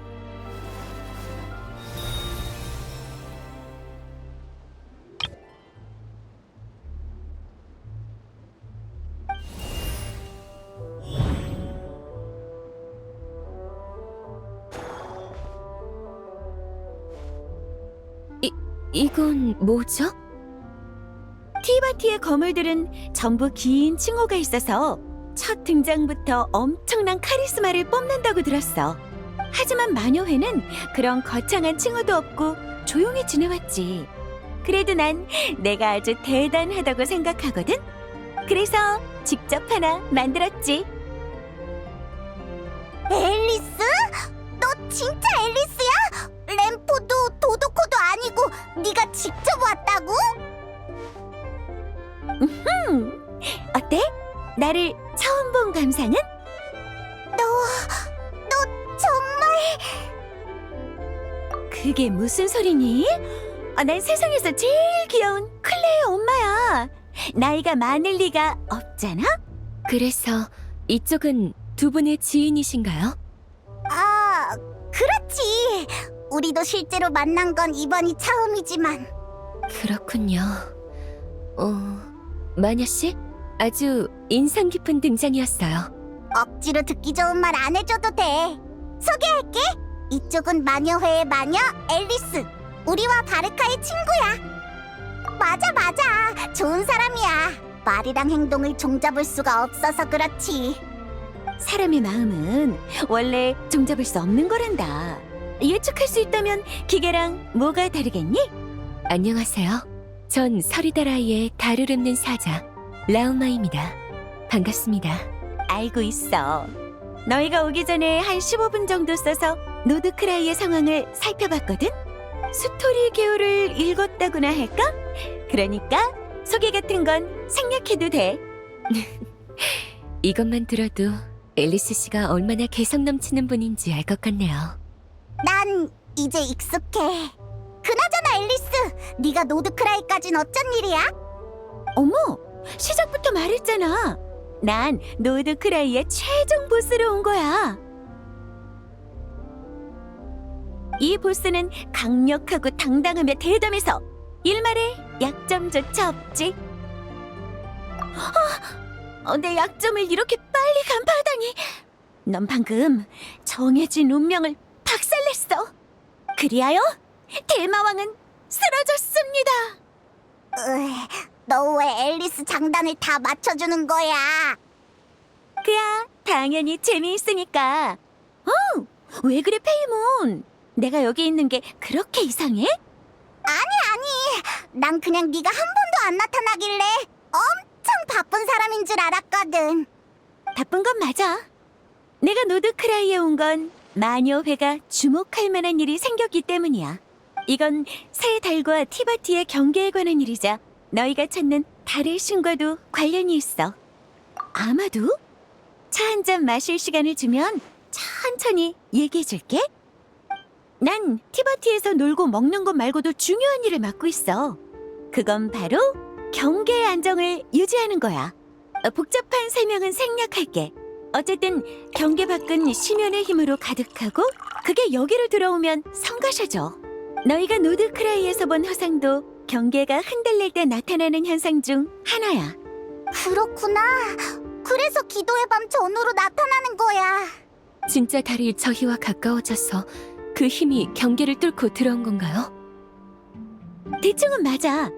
이건 뭐죠? 티바티의 거물들은 전부 긴 칭호가 있어서 첫 등장부터 엄청난 카리스마를 뽐낸다고 들었어. 하지만 마녀회는 그런 거창한 칭호도 없고 조용히 지내왔지. 그래도 난 내가 아주 대단하다고 생각하거든. 그래서 직접 하나 만들었지. 앨리스? 너 진짜 앨리스야? 램포도 도도코도 아니고 네가 직접 왔다고? 무슨 소리니? 난 세상에서 제일 귀여운 클레의 엄마야. 나이가 많을 리가 없잖아? 그래서 이쪽은 두 분의 지인이신가요? 아, 그렇지. 우리도 실제로 만난 건 이번이 처음이지만. 그렇군요. 마녀 씨, 아주 인상 깊은 등장이었어요. 억지로 듣기 좋은 말 안 해줘도 돼. 소개할게. 이쪽은 마녀회의 마녀 앨리스. 우리와 바르카의 친구야. 맞아. 좋은 사람이야. 말이랑 행동을 종잡을 수가 없어서 그렇지. 사람의 마음은 원래 종잡을 수 없는 거란다. 예측할 수 있다면 기계랑 뭐가 다르겠니? 안녕하세요. 전 서리다라이의 달을 읊는 사자 라우마입니다. 반갑습니다. 알고 있어. 너희가 오기 전에 한 15분 정도 써서 노드크라이의 상황을 살펴봤거든? 스토리 개요를 읽었다고나 할까? 그러니까 소개 같은 건 생략해도 돼. 이것만 들어도 앨리스 씨가 얼마나 개성 넘치는 분인지 알 것 같네요. 난 이제 익숙해. 그나저나 앨리스, 네가 노드크라이까진 어쩐 일이야? 어머, 시작부터 말했잖아. 난 노드크라이의 최종 보스로 온 거야. 이 보스는 강력하고 당당하며 대담해서 일말에 약점조차 없지. 내 약점을 이렇게 빨리 간파하다니. 넌 방금 정해진 운명을 박살냈어. 그리하여 대마왕은 쓰러졌습니다. 너 왜 앨리스 장단을 다 맞춰주는 거야? 그야 당연히 재미있으니까. 왜 그래 페이몬? 내가 여기 있는 게 그렇게 이상해? 난 그냥 네가 한 번도 안 나타나길래 엄청 바쁜 사람인 줄 알았거든. 바쁜 건 맞아. 내가 노드크라이에 온 건 마녀회가 주목할 만한 일이 생겼기 때문이야. 이건 새 달과 티바티의 경계에 관한 일이자 너희가 찾는 달의 신과도 관련이 있어. 아마도? 차 한 잔 마실 시간을 주면 천천히 얘기해줄게. 난 티바티에서 놀고 먹는 것 말고도 중요한 일을 맡고 있어. 그건 바로 경계의 안정을 유지하는 거야. 복잡한 설명은 생략할게. 어쨌든 경계 밖은 심연의 힘으로 가득하고 그게 여기로 들어오면 성가셔져. 너희가 노드크라이에서 본 화상도 경계가 흔들릴 때 나타나는 현상 중 하나야. 그렇구나. 그래서 기도의 밤 전후로 나타나는 거야. 진짜 달이 저희와 가까워져서 그 힘이 경계를 뚫고 들어온 건가요? 대충은 맞아.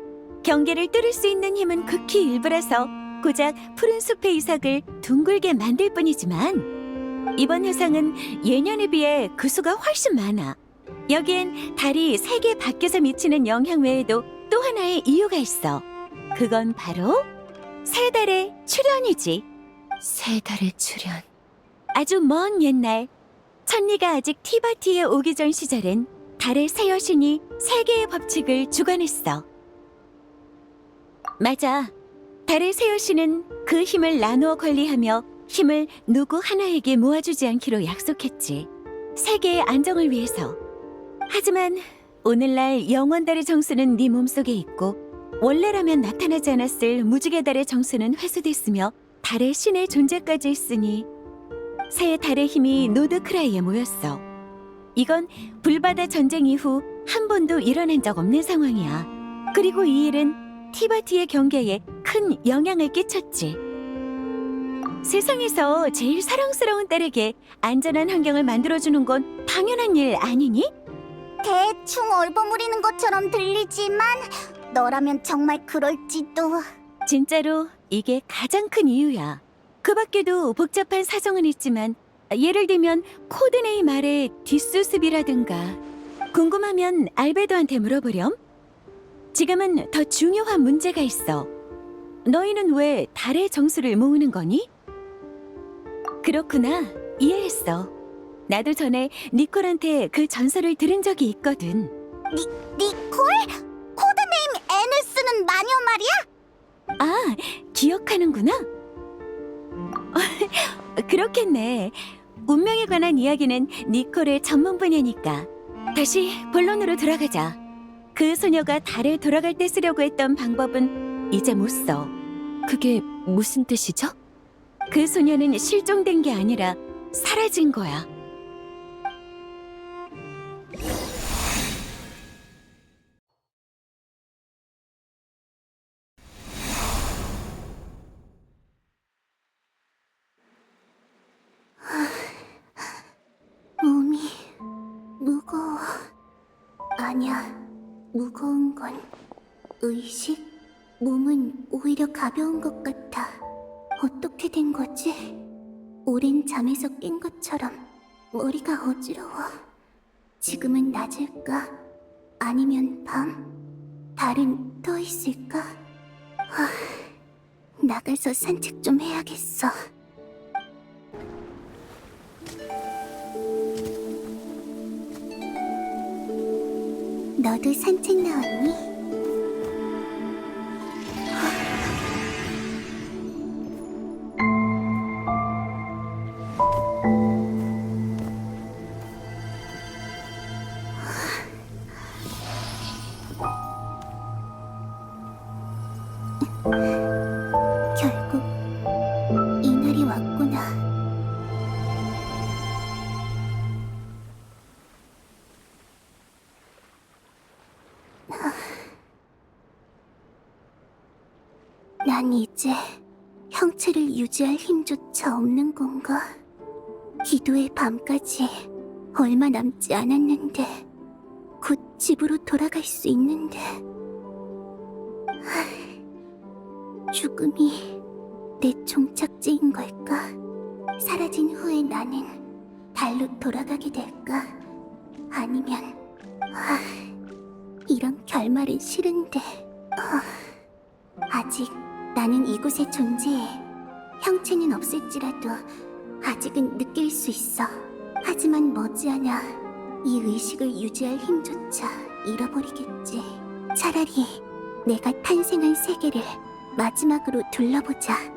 경계를 뚫을 수 있는 힘은 극히 일부라서 고작 푸른 숲의 이삭을 둥글게 만들 뿐이지만 이번 현상은 예년에 비해 그 수가 훨씬 많아. 여기엔 달이 세계 밖에서 미치는 영향 외에도 또 하나의 이유가 있어. 그건 바로 새 달의 출현이지. 새 달의 출현. 아주 먼 옛날 천리가 아직 티바티에 오기 전 시절엔 달의 새 여신이 세계의 법칙을 주관했어. 맞아. 달의 새 여신은 그 힘을 나누어 관리하며 힘을 누구 하나에게 모아주지 않기로 약속했지. 세계의 안정을 위해서. 하지만 오늘날 영원달의 정수는 네 몸속에 있고 원래라면 나타나지 않았을 무지개달의 정수는 회수됐으며 달의 신의 존재까지 있으니 새 달의 힘이 노드크라이에 모였어. 이건 불바다 전쟁 이후 한 번도 일어난 적 없는 상황이야. 그리고 이 일은 티바티의 경계에 큰 영향을 끼쳤지. 세상에서 제일 사랑스러운 딸에게 안전한 환경을 만들어주는 건 당연한 일 아니니? 대충 얼버무리는 것처럼 들리지만 너라면 정말 그럴지도. 진짜로 이게 가장 큰 이유야. 그 밖에도 복잡한 사정은 있지만 예를 들면 코드네임 아래 뒷수습이라든가. 궁금하면 알베도한테 물어보렴. 지금은 더 중요한 문제가 있어. 너희는 왜 달의 정수를 모으는 거니? 그렇구나. 이해했어. 나도 전에 니콜한테 그 전설을 들은 적이 있거든. 니콜? 코드네임 N을 쓰는 마녀 말이야? 아, 기억하는구나. 그렇겠네. 운명에 관한 이야기는 니콜의 전문 분야니까. 다시 본론으로 돌아가자. 그 소녀가 달에 돌아갈 때 쓰려고 했던 방법은 이제 못 써. 그게 무슨 뜻이죠? 그 소녀는 실종된 게 아니라 사라진 거야. 몸이 무거워. 아니야, 무거운 건 의식? 몸은 오히려 가벼운 것 같아. 어떻게 된 거지? 오랜 잠에서 깬 것처럼 머리가 어지러워. 지금은 낮일까? 아니면 밤? 달은 떠 있을까? 나가서 산책 좀 해야겠어. 너도 산책 나왔니? 결국 이날이 왔구나. 난 이제 형체를 유지할 힘조차 없는 건가? 기도의 밤까지 얼마 남지 않았는데 곧 집으로 돌아갈 수 있는데 죽음이 내 종착지인 걸까? 사라진 후에 나는 달로 돌아가게 될까? 아니면 이런 결말은 싫은데 아직 나는 이곳에 존재해. 형체는 없을지라도 아직은 느낄 수 있어. 하지만 머지않아 이 의식을 유지할 힘조차 잃어버리겠지. 차라리 내가 탄생한 세계를 마지막으로 둘러보자.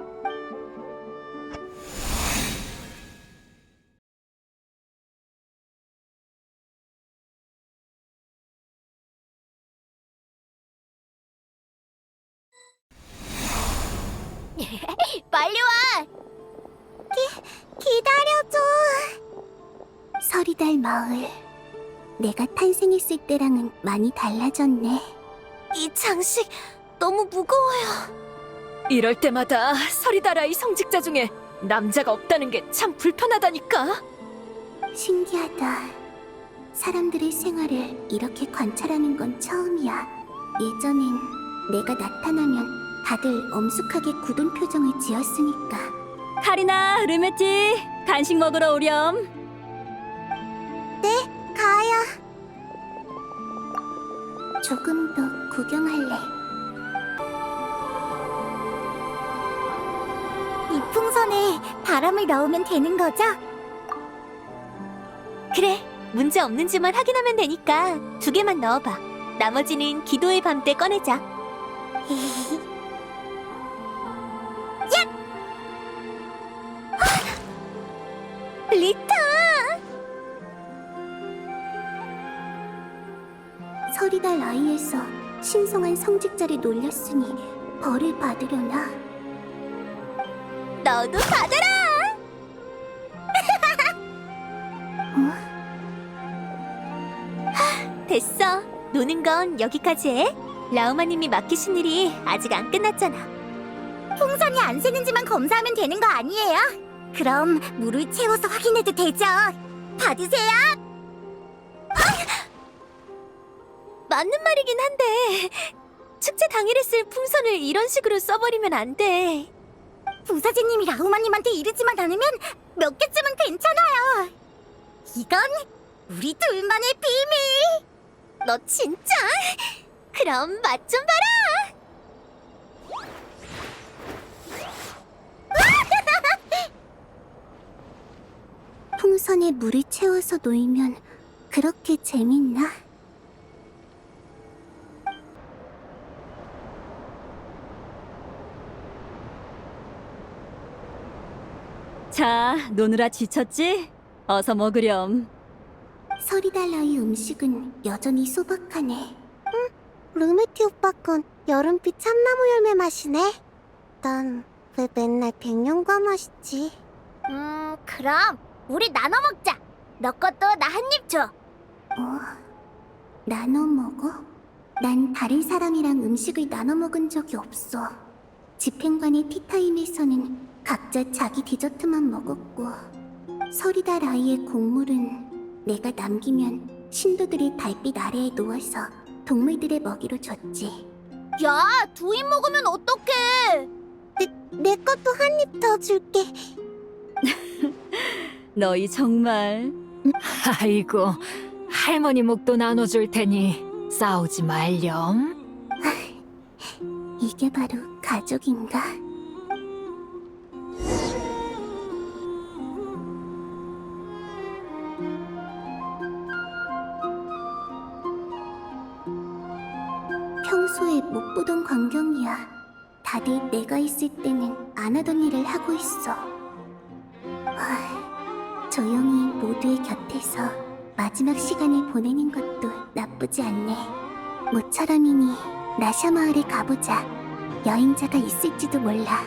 빨리 와! 기다려줘! 서리달 마을. 내가 탄생했을 때랑은 많이 달라졌네. 이 장식 너무 무거워요. 이럴 때마다 서리다라이 성직자 중에 남자가 없다는 게 참 불편하다니까. 신기하다. 사람들의 생활을 이렇게 관찰하는 건 처음이야. 예전엔 내가 나타나면 다들 엄숙하게 굳은 표정을 지었으니까. 카리나, 르메티, 간식 먹으러 오렴. 가야. 조금 더 구경할래. 이 풍선에 바람을 넣으면 되는 거죠? 그래, 문제 없는지만 확인하면 되니까 2개만 넣어봐. 나머지는 기도의 밤 때 꺼내자. 리타! 서리달 아이에서 신성한 성직자를 놀렸으니 벌을 받으려나? 너도 받아라! 됐어. 노는 건 여기까지 해. 라우마님이 맡기신 일이 아직 안 끝났잖아. 풍선이 안 새는지만 검사하면 되는 거 아니에요? 그럼 물을 채워서 확인해도 되죠? 받으세요! 맞는 말이긴 한데 축제 당일에 쓸 풍선을 이런 식으로 써버리면 안 돼. 부사제님이 라우마님한테 이르지만 않으면 몇 개쯤은 괜찮아요. 이건 우리 둘만의 비밀. 너 진짜? 그럼 맛 좀 봐라. 풍선에 물을 채워서 놓이면 그렇게 재밌나? 자, 노느라 지쳤지? 어서 먹으렴. 서리달라의 음식은 여전히 소박하네. 루메티 오빠 건 여름빛 참나무 열매 맛이네. 난 왜 맨날 백년과 맛이지? 그럼 우리 나눠 먹자. 너 것도 나 한 입 줘. 나눠 먹어? 난 다른 사람이랑 음식을 나눠 먹은 적이 없어. 집행관의 티타임에서는 각자 자기 디저트만 먹었고, 서리달 아이의 곡물은 내가 남기면 신도들이 달빛 아래에 누워서 동물들의 먹이로 줬지. 야, 2입 먹으면 어떡해? 내 것도 한 입 더 줄게. 너희 정말. 아이고, 할머니 목도 나눠줄 테니 싸우지 말렴. 이게 바로 가족인가? 평소에 못 보던 광경이야. 다들 내가 있을 때는 안 하던 일을 하고 있어. 조용히 모두의 곁에서 마지막 시간을 보내는 것도 나쁘지 않네. 모처럼이니 나샤 마을에 가보자. 여행자가 있을지도 몰라.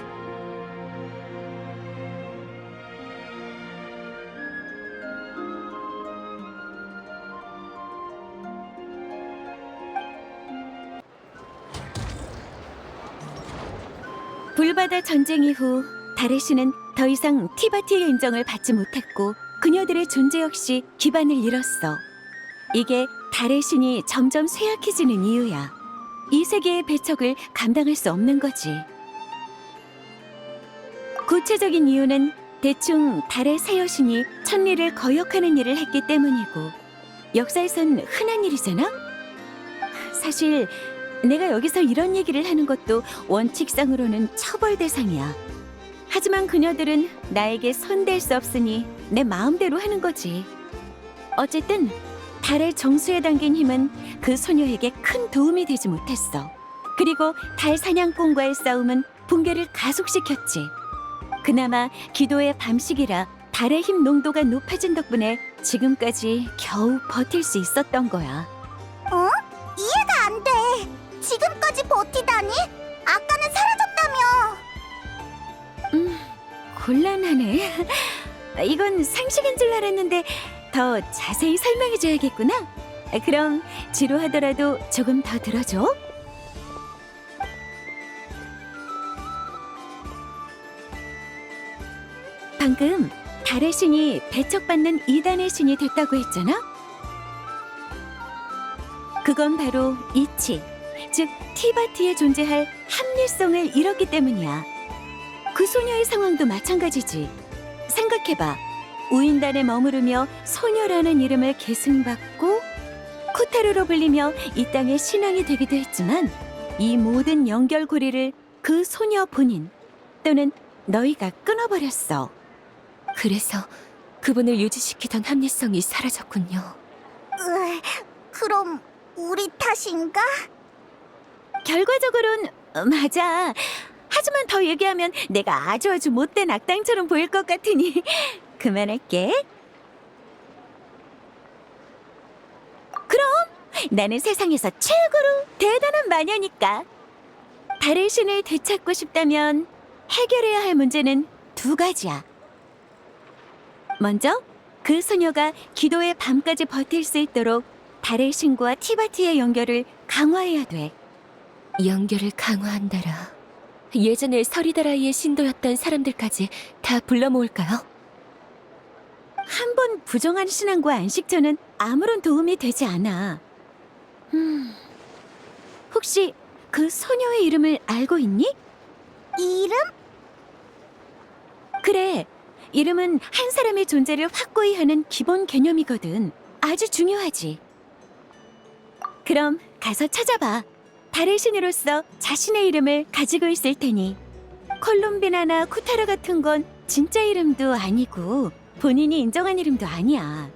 불바다 전쟁 이후 다레시는 더 이상 티바티의 인정을 받지 못했고 그녀들의 존재 역시 기반을 잃었어. 이게 다레신이 점점 쇠약해지는 이유야. 이 세계의 배척을 감당할 수 없는 거지. 구체적인 이유는 대충 달의 새 여신이 천리를 거역하는 일을 했기 때문이고 역사에선 흔한 일이잖아? 사실 내가 여기서 이런 얘기를 하는 것도 원칙상으로는 처벌 대상이야. 하지만 그녀들은 나에게 손댈 수 없으니 내 마음대로 하는 거지. 어쨌든 달의 정수에 담긴 힘은 그 소녀에게 큰 도움이 되지 못했어. 그리고 달 사냥꾼과의 싸움은 붕괴를 가속시켰지. 그나마 기도의 밤식이라 달의 힘 농도가 높아진 덕분에 지금까지 겨우 버틸 수 있었던 거야. 이해가 안 돼. 지금까지 버티다니? 아까는 사라졌다며. 곤란하네. 이건 상식인 줄 알았는데 더 자세히 설명해줘야겠구나. 그럼 지루하더라도 조금 더 들어줘. 방금 달의 신이 배척받는 이단의 신이 됐다고 했잖아? 그건 바로 이치, 즉 티바티에 존재할 합리성을 잃었기 때문이야. 그 소녀의 상황도 마찬가지지. 생각해봐. 우인단에 머무르며 소녀라는 이름을 계승받고 코타루로 불리며 이 땅의 신앙이 되기도 했지만 이 모든 연결고리를 그 소녀 본인 또는 너희가 끊어버렸어. 그래서 그분을 유지시키던 합리성이 사라졌군요. 그럼 우리 탓인가? 결과적으론 맞아. 하지만 더 얘기하면 내가 아주 못된 악당처럼 보일 것 같으니 그만할게. 그럼 나는 세상에서 최고로 대단한 마녀니까. 달의 신을 되찾고 싶다면 해결해야 할 문제는 두 가지야. 먼저 그 소녀가 기도의 밤까지 버틸 수 있도록 달의 신과 티바티의 연결을 강화해야 돼. 연결을 강화한다라. 예전에 서리다라이의 신도였던 사람들까지 다 불러 모을까요? 한 번 부정한 신앙과 안식처는 아무런 도움이 되지 않아. 혹시 그 소녀의 이름을 알고 있니? 이름? 그래, 이름은 한 사람의 존재를 확고히 하는 기본 개념이거든. 아주 중요하지. 그럼 가서 찾아봐. 달의 신으로서 자신의 이름을 가지고 있을 테니. 콜롬비나나 쿠타라 같은 건 진짜 이름도 아니고 본인이 인정한 이름도 아니야.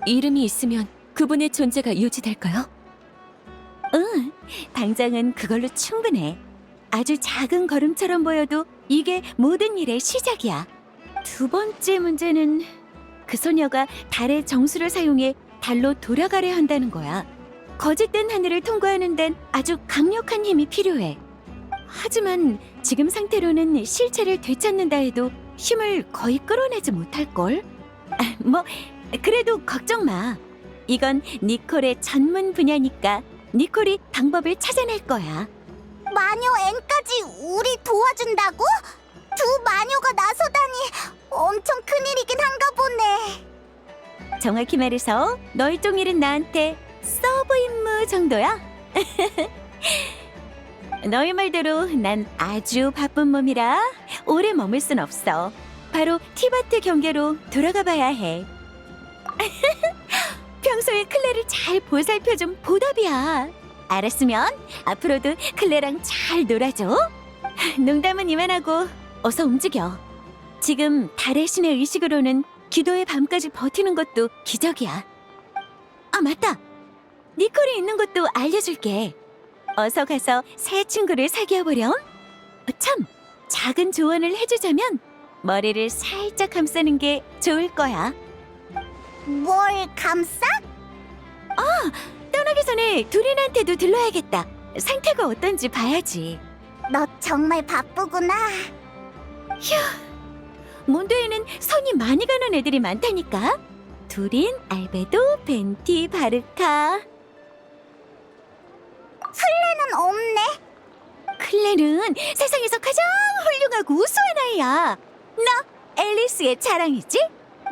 이름이 있으면 그분의 존재가 유지될까요? 응, 당장은 그걸로 충분해. 아주 작은 걸음처럼 보여도 이게 모든 일의 시작이야. 두 번째 문제는 그 소녀가 달의 정수를 사용해 달로 돌아가려 한다는 거야. 거짓된 하늘을 통과하는 데는 아주 강력한 힘이 필요해. 하지만 지금 상태로는 실체를 되찾는다 해도 힘을 거의 끌어내지 못할걸? 뭐 그래도 걱정 마. 이건 니콜의 전문 분야니까 니콜이 방법을 찾아낼 거야. 마녀 N까지 우리 도와준다고? 두 마녀가 나서다니 엄청 큰일이긴 한가 보네. 정확히 말해서 너희 쫑일은 나한테 서브 임무 정도야. 너희 말대로 난 아주 바쁜 몸이라 오래 머물 순 없어. 바로 티바트 경계로 돌아가 봐야 해. 평소에 클레를 잘 보살펴준 보답이야. 알았으면 앞으로도 클레랑 잘 놀아줘. 농담은 이만하고 어서 움직여. 지금 달의 신의 의식으로는 기도의 밤까지 버티는 것도 기적이야. 아 맞다. 니콜이 있는 곳도 알려줄게. 어서 가서 새 친구를 사귀어보렴. 참, 작은 조언을 해주자면 머리를 살짝 감싸는 게 좋을 거야. 뭘 감싸? 떠나기 전에 두린한테도 들러야겠다. 상태가 어떤지 봐야지. 너 정말 바쁘구나. 몬드에는 손이 많이 가는 애들이 많다니까. 두린, 알베도, 벤티, 바르카. 클레는 없네. 클레는 세상에서 가장 훌륭하고 우수한 아이야. 너 앨리스의 자랑이지?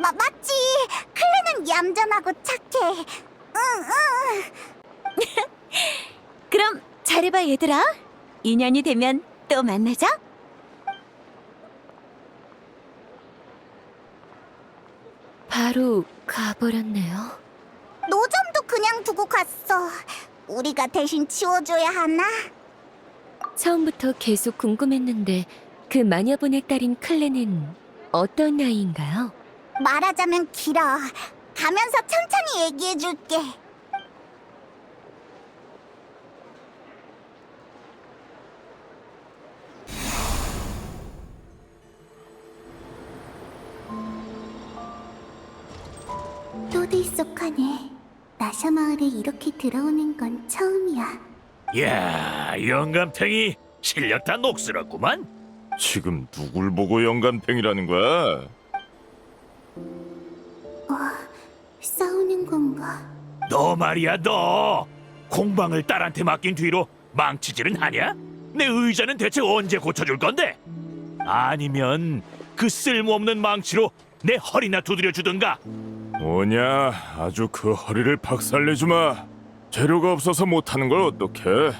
맞지. 클레는 얌전하고 착해. 그럼 잘해봐 얘들아. 인연이 되면 또 만나자. 바로 가버렸네요. 노점도 그냥 두고 갔어. 우리가 대신 치워줘야 하나? 처음부터 계속 궁금했는데 그 마녀분의 딸인 클레는 어떤 아이인가요? 말하자면 길어. 가면서 천천히 얘기해줄게. 또 들썩하네. 나샤 마을에 이렇게 들어오는 건 처음이야. 야, 영감탱이 실력 다 녹슬었구만. 지금 누굴 보고 영감탱이라는 거야? 싸우는 건가? 너 말이야, 너 공방을 딸한테 맡긴 뒤로 망치질은 하냐? 내 의자는 대체 언제 고쳐줄 건데? 아니면 그 쓸모없는 망치로 내 허리나 두드려 주든가. 뭐냐, 아주 그 허리를 박살내주마. 재료가 없어서 못하는 걸 어떡해.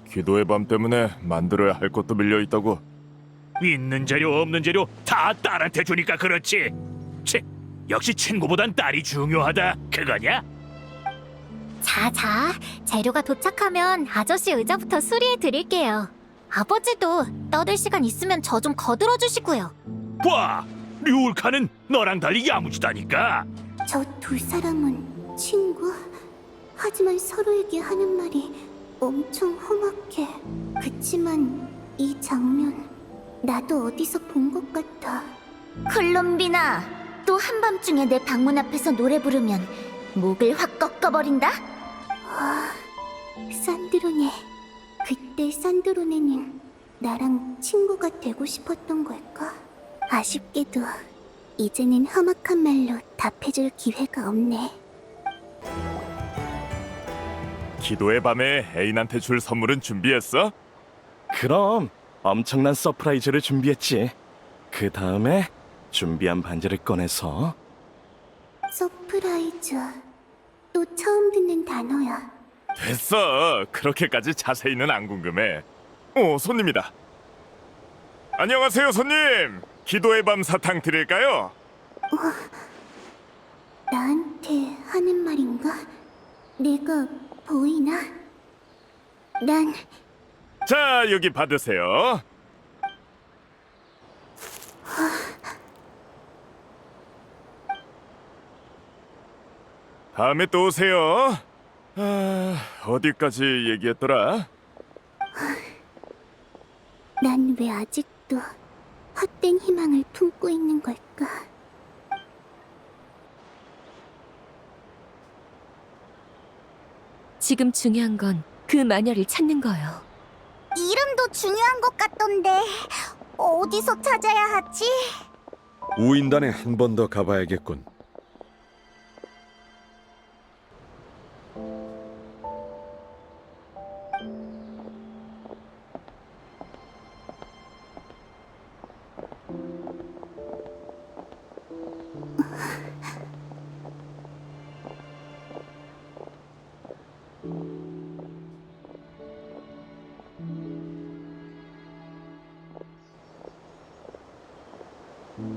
기도의 밤 때문에 만들어야 할 것도 밀려있다고. 있는 재료 없는 재료 다 딸한테 주니까 그렇지. 치, 역시 친구보단 딸이 중요하다 그거냐? 자, 재료가 도착하면 아저씨 의자부터 수리해 드릴게요. 아버지도 떠들 시간 있으면 저 좀 거들어 주시고요. 봐, 류울카는 너랑 달리 야무지다니까. 저 두 사람은 친구? 하지만 서로에게 하는 말이 엄청 험악해. 그치만 이 장면 나도 어디서 본 것 같아. 클롬비나, 또 한밤중에 내 방문 앞에서 노래 부르면 목을 확 꺾어버린다? 산드로네. 그때 산드로네는 나랑 친구가 되고 싶었던 걸까? 아쉽게도 이제는 험악한 말로 답해줄 기회가 없네. 기도의 밤에 애인한테 줄 선물은 준비했어? 그럼 엄청난 서프라이즈를 준비했지. 그 다음에 준비한 반지를 꺼내서 서프라이즈. 또 처음 듣는 단어야. 됐어. 그렇게까지 자세히는 안 궁금해. 손님이다. 안녕하세요, 손님. 기도의 밤 사탕 드릴까요? 나한테 하는 말인가? 내가 보이나? 난 자, 여기 받으세요. 다음에 또 오세요. 어디까지 얘기했더라? 난 왜 아직도 헛된 희망을 품고 있는 걸까? 지금 중요한 건 그 마녀를 찾는 거예요. 이름도 중요한 것 같던데 어디서 찾아야 하지? 우인단에 한 번 더 가봐야겠군.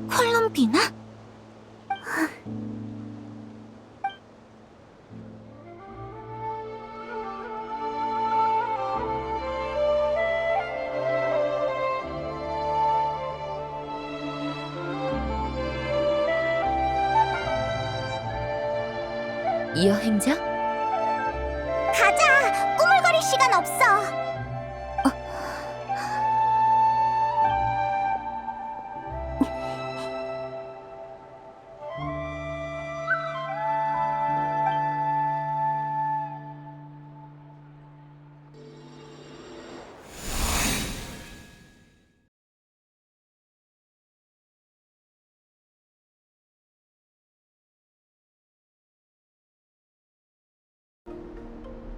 콜럼비나? 여행자? 가자! 꾸물거릴 시간 없어!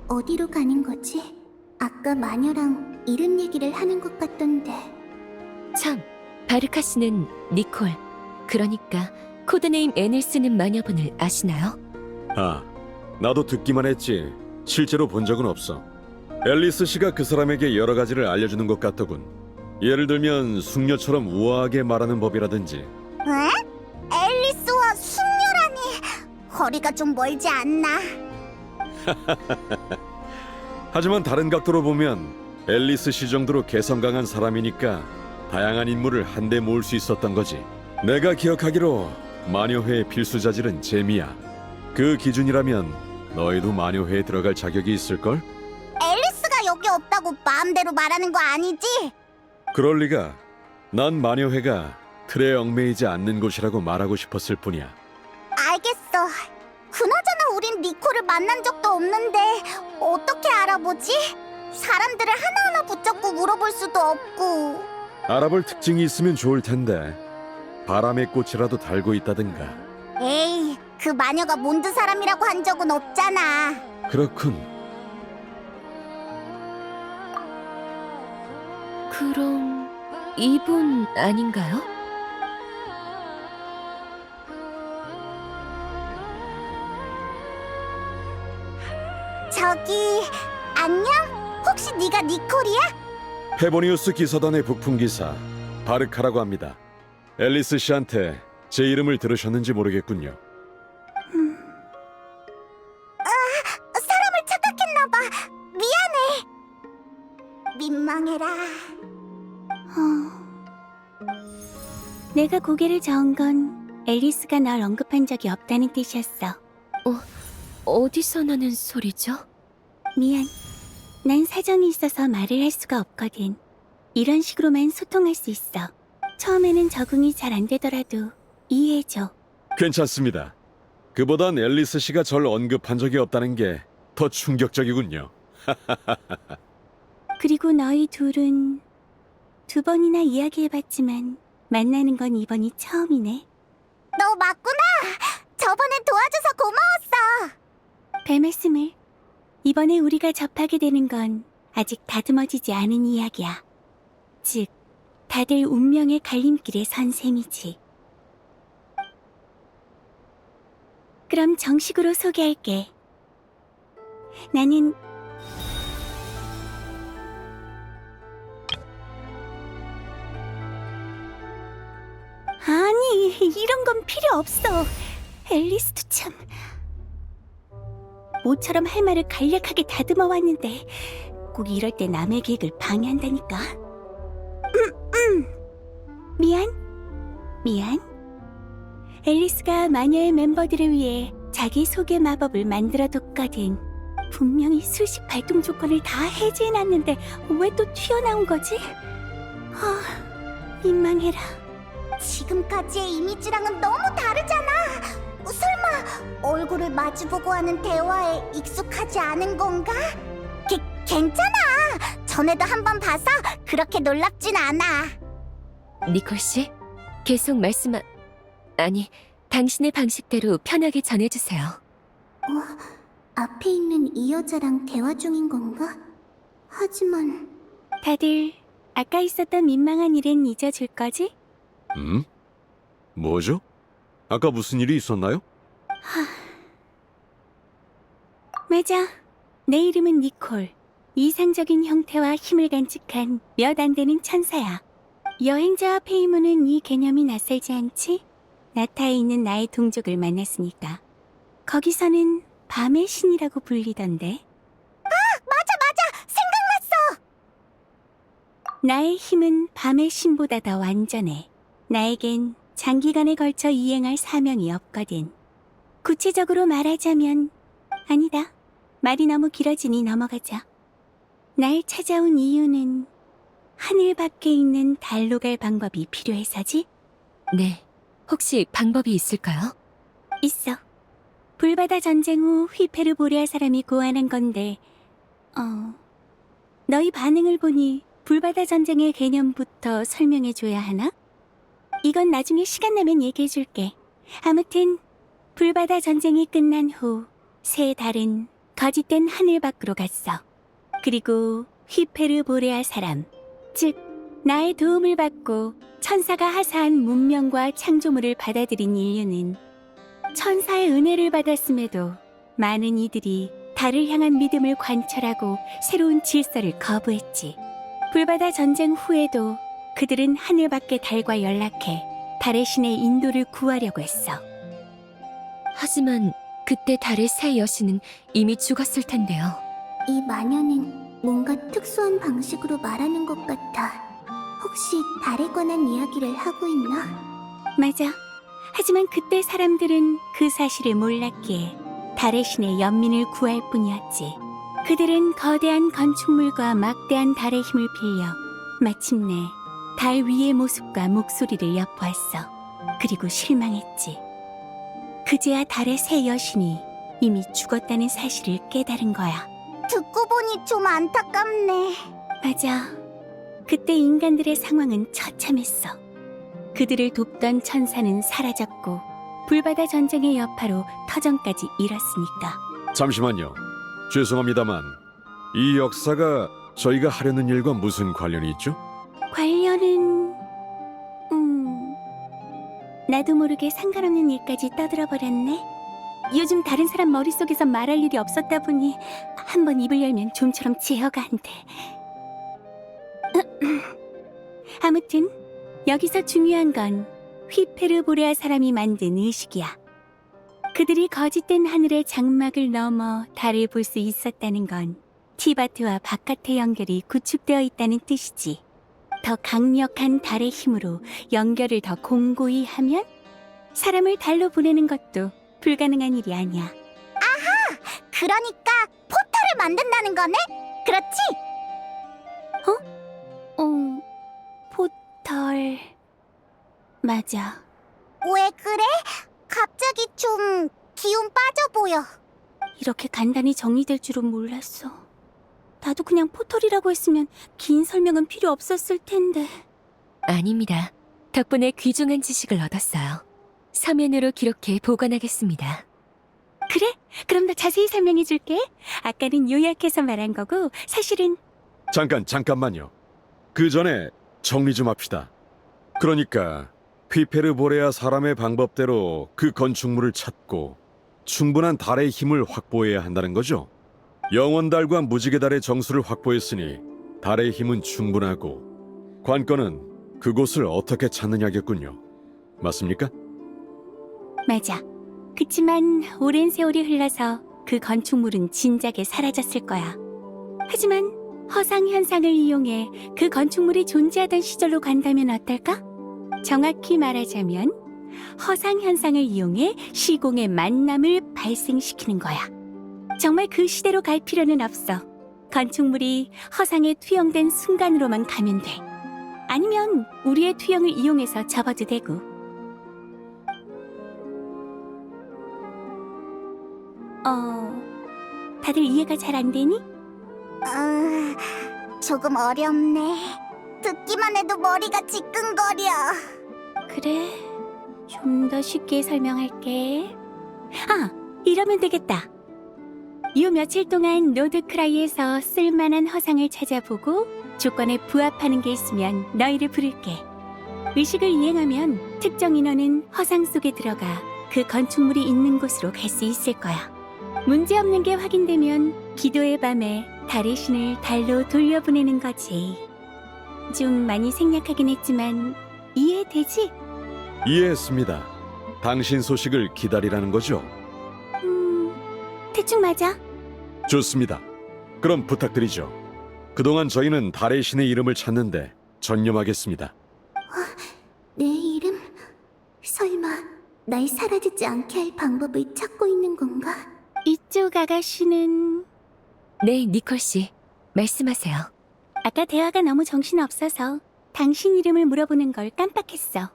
어디로 가는 거지? 아까 마녀랑 이름 얘기를 하는 것 같던데. 참, 바르카 씨는 니콜, 그러니까 코드네임 N을 쓰는 마녀분을 아시나요? 아, 나도 듣기만 했지 실제로 본 적은 없어. 앨리스 씨가 그 사람에게 여러 가지를 알려주는 것 같더군. 예를 들면 숙녀처럼 우아하게 말하는 법이라든지. 에? 앨리스와 숙녀라니 거리가 좀 멀지 않나? 하지만 다른 각도로 보면 앨리스 씨 정도로 개성 강한 사람이니까 다양한 인물을 한데 모을 수 있었던 거지. 내가 기억하기로 마녀회의 필수 자질은 재미야. 그 기준이라면 너희도 마녀회에 들어갈 자격이 있을걸? 앨리스가 여기 없다고 마음대로 말하는 거 아니지? 그럴 리가. 난 마녀회가 틀에 얽매이지 않는 곳이라고 말하고 싶었을 뿐이야. 알겠어. 그나저나 우린 니콜을 만난 적도 없는데 어떻게 알아보지? 사람들을 하나하나 붙잡고 물어볼 수도 없고. 알아볼 특징이 있으면 좋을 텐데. 바람의 꽃이라도 달고 있다든가. 에이, 그 마녀가 몬드 사람이라고 한 적은 없잖아. 그렇군. 그럼 이분 아닌가요? 저기, 안녕? 혹시 네가 니콜이야? 페보니우스 기사단의 북풍 기사 바르카라고 합니다. 앨리스 씨한테 제 이름을 들으셨는지 모르겠군요. 사람을 착각했나봐. 미안해. 민망해라. 내가 고개를 저은 건 앨리스가 널 언급한 적이 없다는 뜻이었어. 어디서 나는 소리죠? 미안. 난 사정이 있어서 말을 할 수가 없거든. 이런 식으로만 소통할 수 있어. 처음에는 적응이 잘 안 되더라도 이해해줘. 괜찮습니다. 그보단 앨리스 씨가 절 언급한 적이 없다는 게 더 충격적이군요. 그리고 너희 둘은 2번이나 이야기해봤지만 만나는 건 이번이 처음이네. 너 맞구나. 저번에 도와줘서 고마웠어. 별 말씀을. 이번에 우리가 접하게 되는 건 아직 다듬어지지 않은 이야기야. 즉, 다들 운명의 갈림길에 선 셈이지. 그럼 정식으로 소개할게. 나는 아니, 이런 건 필요 없어. 앨리스도 참... 모처럼 할 말을 간략하게 다듬어 왔는데 꼭 이럴 때 남의 계획을 방해한다니까. 미안. 앨리스가 마녀의 멤버들을 위해 자기 소개 마법을 만들어뒀거든. 분명히 수식 발동 조건을 다 해제해놨는데 왜 또 튀어나온 거지? 민망해라. 지금까지의 이미지랑은 너무 다르잖아. 설마 얼굴을 마주보고 하는 대화에 익숙하지 않은 건가? 괜찮아. 전에도 한 번 봐서 그렇게 놀랍진 않아. 니콜 씨, 계속 아니, 당신의 방식대로 편하게 전해주세요. 앞에 있는 이 여자랑 대화 중인 건가? 하지만 다들 아까 있었던 민망한 일은 잊어줄 거지? 뭐죠? 아까 무슨 일이 있었나요? 맞아. 내 이름은 니콜. 이상적인 형태와 힘을 간직한 몇 안 되는 천사야. 여행자와 페이몬은 이 개념이 낯설지 않지? 나타에 있는 나의 동족을 만났으니까. 거기서는 밤의 신이라고 불리던데. 맞아. 생각났어. 나의 힘은 밤의 신보다 더 완전해. 나에겐 장기간에 걸쳐 이행할 사명이 없거든. 구체적으로 말하자면, 아니다. 말이 너무 길어지니 넘어가자. 날 찾아온 이유는 하늘 밖에 있는 달로 갈 방법이 필요해서지? 네, 혹시 방법이 있을까요? 있어. 불바다 전쟁 후 휘페르보레아 사람이 고안한 건데, 너희 반응을 보니 불바다 전쟁의 개념부터 설명해줘야 하나? 이건 나중에 시간 나면 얘기해줄게. 아무튼 불바다 전쟁이 끝난 후 새 달은 거짓된 하늘 밖으로 갔어. 그리고 휘페르보레아 사람, 즉 나의 도움을 받고 천사가 하사한 문명과 창조물을 받아들인 인류는 천사의 은혜를 받았음에도 많은 이들이 달을 향한 믿음을 관철하고 새로운 질서를 거부했지. 불바다 전쟁 후에도 그들은 하늘 밖의 달과 연락해 달의 신의 인도를 구하려고 했어. 하지만 그때 달의 새 여신은 이미 죽었을 텐데요. 이 마녀는 뭔가 특수한 방식으로 말하는 것 같아. 혹시 달에 관한 이야기를 하고 있나? 맞아. 하지만 그때 사람들은 그 사실을 몰랐기에 달의 신의 연민을 구할 뿐이었지. 그들은 거대한 건축물과 막대한 달의 힘을 빌려 마침내 달 위의 모습과 목소리를 엿보았어. 그리고 실망했지. 그제야 달의 새 여신이 이미 죽었다는 사실을 깨달은 거야. 듣고 보니 좀 안타깝네. 맞아. 그때 인간들의 상황은 처참했어. 그들을 돕던 천사는 사라졌고 불바다 전쟁의 여파로 터전까지 잃었으니까. 잠시만요. 죄송합니다만 이 역사가 저희가 하려는 일과 무슨 관련이 있죠? 관련은... 나도 모르게 상관없는 일까지 떠들어버렸네. 요즘 다른 사람 머릿속에서 말할 일이 없었다 보니 한번 입을 열면 좀처럼 제어가 안 돼. 아무튼 여기서 중요한 건 휘페르보레아 사람이 만든 의식이야. 그들이 거짓된 하늘의 장막을 넘어 달을 볼 수 있었다는 건 티바트와 바깥의 연결이 구축되어 있다는 뜻이지. 더 강력한 달의 힘으로 연결을 더 공고히 하면 사람을 달로 보내는 것도 불가능한 일이 아니야. 그러니까 포탈을 만든다는 거네? 그렇지? 포털... 맞아. 왜 그래? 갑자기 좀 기운 빠져 보여. 이렇게 간단히 정리될 줄은 몰랐어. 나도 그냥 포털이라고 했으면 긴 설명은 필요 없었을 텐데. 아닙니다. 덕분에 귀중한 지식을 얻었어요. 서면으로 기록해 보관하겠습니다. 그래? 그럼 더 자세히 설명해 줄게. 아까는 요약해서 말한 거고 사실은... 잠깐만요. 그 전에 정리 좀 합시다. 그러니까 휘페르보레아 사람의 방법대로 그 건축물을 찾고 충분한 달의 힘을 확보해야 한다는 거죠? 영원달과 무지개달의 정수를 확보했으니 달의 힘은 충분하고 관건은 그곳을 어떻게 찾느냐겠군요. 맞습니까? 맞아. 그치만 오랜 세월이 흘러서 그 건축물은 진작에 사라졌을 거야. 하지만 허상 현상을 이용해 그 건축물이 존재하던 시절로 간다면 어떨까? 정확히 말하자면 허상 현상을 이용해 시공의 만남을 발생시키는 거야. 정말 그 시대로 갈 필요는 없어. 건축물이 허상에 투영된 순간으로만 가면 돼. 아니면 우리의 투영을 이용해서 접어도 되고. 다들 이해가 잘 안 되니? 조금 어렵네. 듣기만 해도 머리가 지끈거려. 그래, 좀 더 쉽게 설명할게. 이러면 되겠다. 요 며칠 동안 노드크라이에서 쓸만한 허상을 찾아보고 조건에 부합하는 게 있으면 너희를 부를게. 의식을 이행하면 특정 인원은 허상 속에 들어가 그 건축물이 있는 곳으로 갈 수 있을 거야. 문제없는 게 확인되면 기도의 밤에 달의 신을 달로 돌려보내는 거지. 좀 많이 생략하긴 했지만 이해되지? 이해했습니다. 당신 소식을 기다리라는 거죠? 대충 맞아. 좋습니다. 그럼 부탁드리죠. 그동안 저희는 달의 신의 이름을 찾는데 전념하겠습니다. 내 이름? 설마 날 사라지지 않게 할 방법을 찾고 있는 건가? 이쪽 아가씨는... 네, 니콜 씨. 말씀하세요. 아까 대화가 너무 정신없어서 당신 이름을 물어보는 걸 깜빡했어.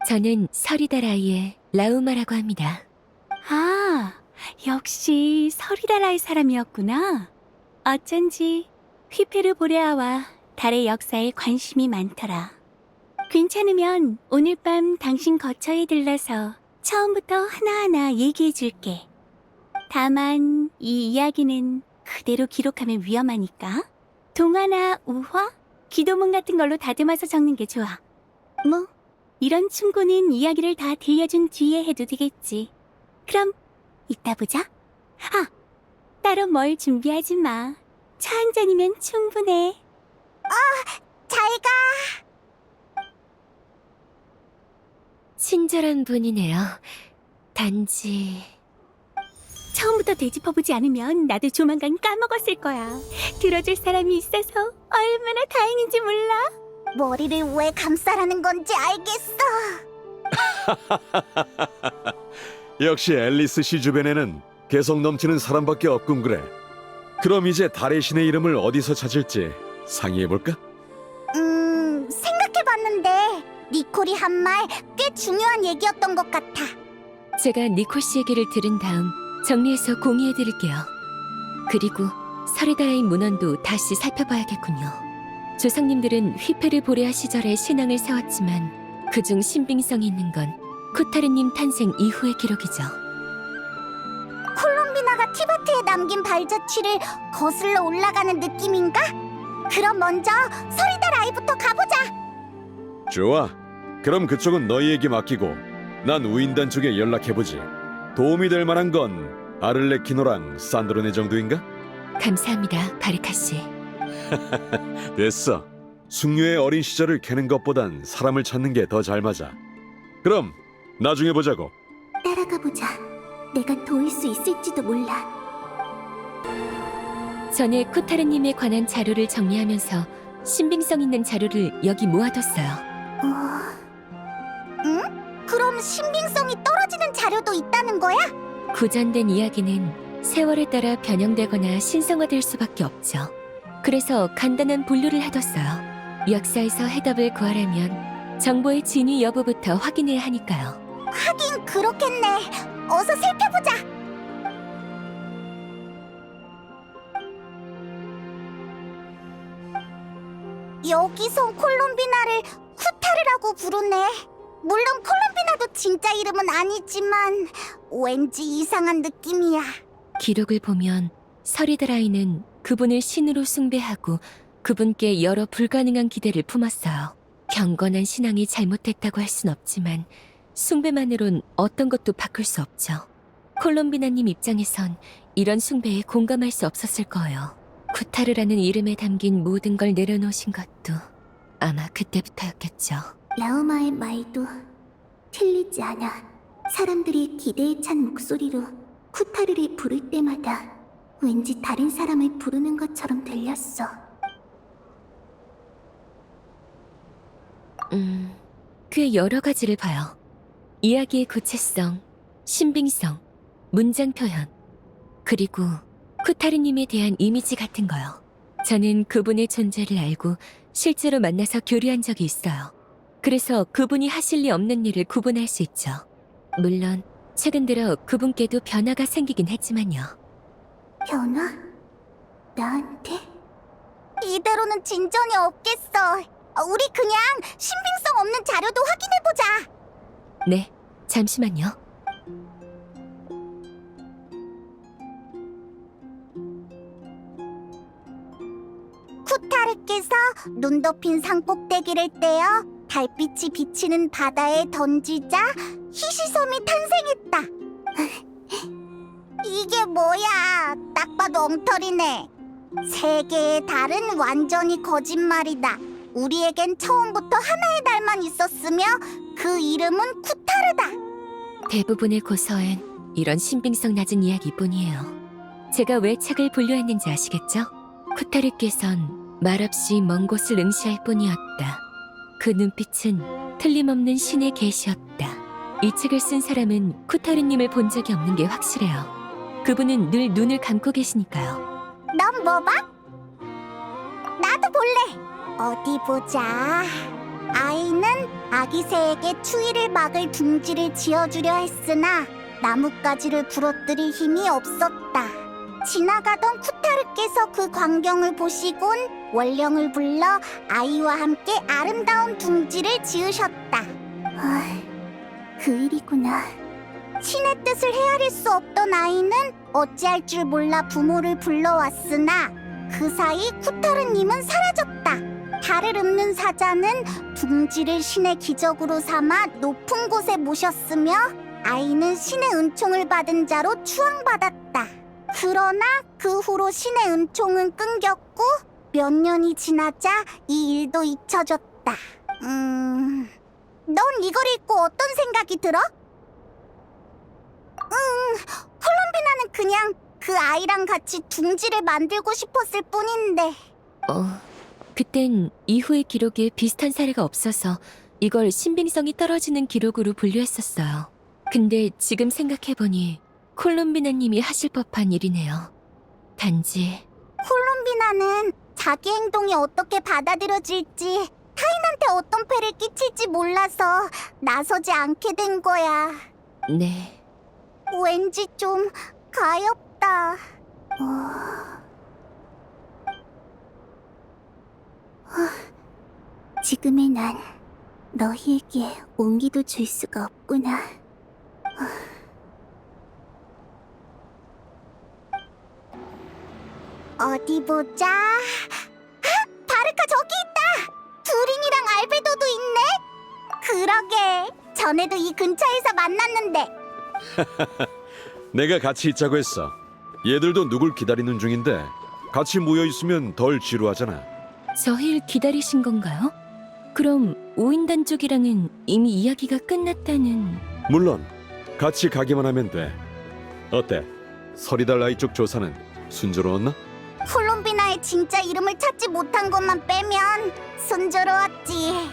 저는 서리다라이의 라우마라고 합니다. 역시 서리다라의 사람이었구나. 어쩐지 휘페르 보레아와 달의 역사에 관심이 많더라. 괜찮으면 오늘 밤 당신 거처에 들러서 처음부터 하나하나 얘기해줄게. 다만 이 이야기는 그대로 기록하면 위험하니까 동화나 우화, 기도문 같은 걸로 다듬어서 적는 게 좋아. 뭐 이런 충고는 이야기를 다 들려준 뒤에 해도 되겠지. 그럼 이따 보자. 따로 뭘 준비하지 마. 차 한 잔이면 충분해. 잘 가. 친절한 분이네요. 단지... 처음부터 되짚어보지 않으면 나도 조만간 까먹었을 거야. 들어줄 사람이 있어서 얼마나 다행인지 몰라. 머리를 왜 감싸라는 건지 알겠어. 역시 앨리스 씨 주변에는 개성 넘치는 사람밖에 없군 그래. 그럼 이제 달의 신의 이름을 어디서 찾을지 상의해볼까? 생각해봤는데 니콜이 한 말 꽤 중요한 얘기였던 것 같아. 제가 니콜 씨 얘기를 들은 다음 정리해서 공유해드릴게요. 그리고 서리다라인 문헌도 다시 살펴봐야겠군요. 조상님들은 휘페르 보레아 시절에 신앙을 세웠지만 그중 신빙성이 있는 건 쿠타르님 탄생 이후의 기록이죠. 콜롬비나가 티바트에 남긴 발자취를 거슬러 올라가는 느낌인가? 그럼 먼저 서리다라이부터 가보자. 좋아. 그럼 그쪽은 너희에게 맡기고 난 우인단 쪽에 연락해보지. 도움이 될 만한 건 아를레키노랑 산드로네 정도인가? 감사합니다, 바리카 씨. 됐어. 숙녀의 어린 시절을 캐는 것보단 사람을 찾는 게 더 잘 맞아. 그럼 나중에 보자고. 따라가보자. 내가 도울 수 있을지도 몰라. 전에 쿠타르님에 관한 자료를 정리하면서 신빙성 있는 자료를 여기 모아뒀어요. 그럼 신빙성이 떨어지는 자료도 있다는 거야? 구전된 이야기는 세월에 따라 변형되거나 신성화될 수밖에 없죠. 그래서 간단한 분류를 해뒀어요. 역사에서 해답을 구하려면 정보의 진위 여부부터 확인해야 하니까요. 하긴 그렇겠네. 어서 살펴보자. 여기선 콜롬비나를 쿠타르라고 부르네. 물론 콜롬비나도 진짜 이름은 아니지만 왠지 이상한 느낌이야. 기록을 보면 서리드라이는 그분을 신으로 숭배하고 그분께 여러 불가능한 기대를 품었어요. 경건한 신앙이 잘못됐다고 할 순 없지만 숭배만으론 어떤 것도 바꿀 수 없죠. 콜롬비나님 입장에선 이런 숭배에 공감할 수 없었을 거예요. 쿠타르라는 이름에 담긴 모든 걸 내려놓으신 것도 아마 그때부터였겠죠. 라우마의 말도 틀리지 않아. 사람들이 기대에 찬 목소리로 쿠타르를 부를 때마다 왠지 다른 사람을 부르는 것처럼 들렸어. 꽤 여러 가지를 봐요. 이야기의 구체성, 신빙성, 문장 표현, 그리고 쿠타르님에 대한 이미지 같은 거요. 저는 그분의 존재를 알고 실제로 만나서 교류한 적이 있어요. 그래서 그분이 하실 리 없는 일을 구분할 수 있죠. 물론 최근 들어 그분께도 변화가 생기긴 했지만요. 변화? 나한테? 이대로는 진전이 없겠어. 우리 그냥 신빙성 없는 자료도 확인해보자. 네, 잠시만요. 쿠타르께서 눈 덮인 산 꼭대기를 떼어 달빛이 비치는 바다에 던지자 히시섬이 탄생했다. 이게 뭐야? 딱 봐도 엉터리네. 세 개의 달은 완전히 거짓말이다. 우리에겐 처음부터 하나의 달만 있었으며 그 이름은 쿠타르다. 대부분의 고서엔 이런 신빙성 낮은 이야기뿐이에요. 제가 왜 책을 분류했는지 아시겠죠? 쿠타르께선 말없이 먼 곳을 응시할 뿐이었다. 그 눈빛은 틀림없는 신의 계시였다. 이 책을 쓴 사람은 쿠타르님을 본 적이 없는 게 확실해요. 그분은 늘 눈을 감고 계시니까요. 넌 뭐 봐? 나도 볼래. 어디 보자. 아이는 아기 새에게 추위를 막을 둥지를 지어주려 했으나 나뭇가지를 부러뜨릴 힘이 없었다. 지나가던 쿠타르께서 그 광경을 보시곤 원령을 불러 아이와 함께 아름다운 둥지를 지으셨다. 그 일이구나. 신의 뜻을 헤아릴 수 없던 아이는 어찌할 줄 몰라 부모를 불러왔으나 그 사이 쿠타르님은 사라졌다. 달을 읊는 사자는 둥지를 신의 기적으로 삼아 높은 곳에 모셨으며 아이는 신의 은총을 받은 자로 추앙받았다. 그러나 그 후로 신의 은총은 끊겼고 몇 년이 지나자 이 일도 잊혀졌다. 넌 이걸 읽고 어떤 생각이 들어? 콜롬비나는 그냥 그 아이랑 같이 둥지를 만들고 싶었을 뿐인데. 그땐 이후의 기록에 비슷한 사례가 없어서 이걸 신빙성이 떨어지는 기록으로 분류했었어요. 근데 지금 생각해보니 콜롬비나님이 하실 법한 일이네요. 단지 콜롬비나는 자기 행동이 어떻게 받아들여질지 타인한테 어떤 폐를 끼칠지 몰라서 나서지 않게 된 거야. 네, 왠지 좀 가엾다. 지금의 난 너희에게 온기도 줄 수가 없구나. 어디 보자. 바르카 저기 있다. 두린이랑 알베도도 있네. 그러게. 전에도 이 근처에서 만났는데. 내가 같이 있자고 했어. 얘들도 누굴 기다리는 중인데 같이 모여 있으면 덜 지루하잖아. 저희를 기다리신 건가요? 그럼 오인단 쪽이랑은 이미 이야기가 끝났다는... 물론 같이 가기만 하면 돼. 어때? 서리달 아이 쪽 조사는 순조로웠나? 콜롬비나의 진짜 이름을 찾지 못한 것만 빼면 순조로웠지.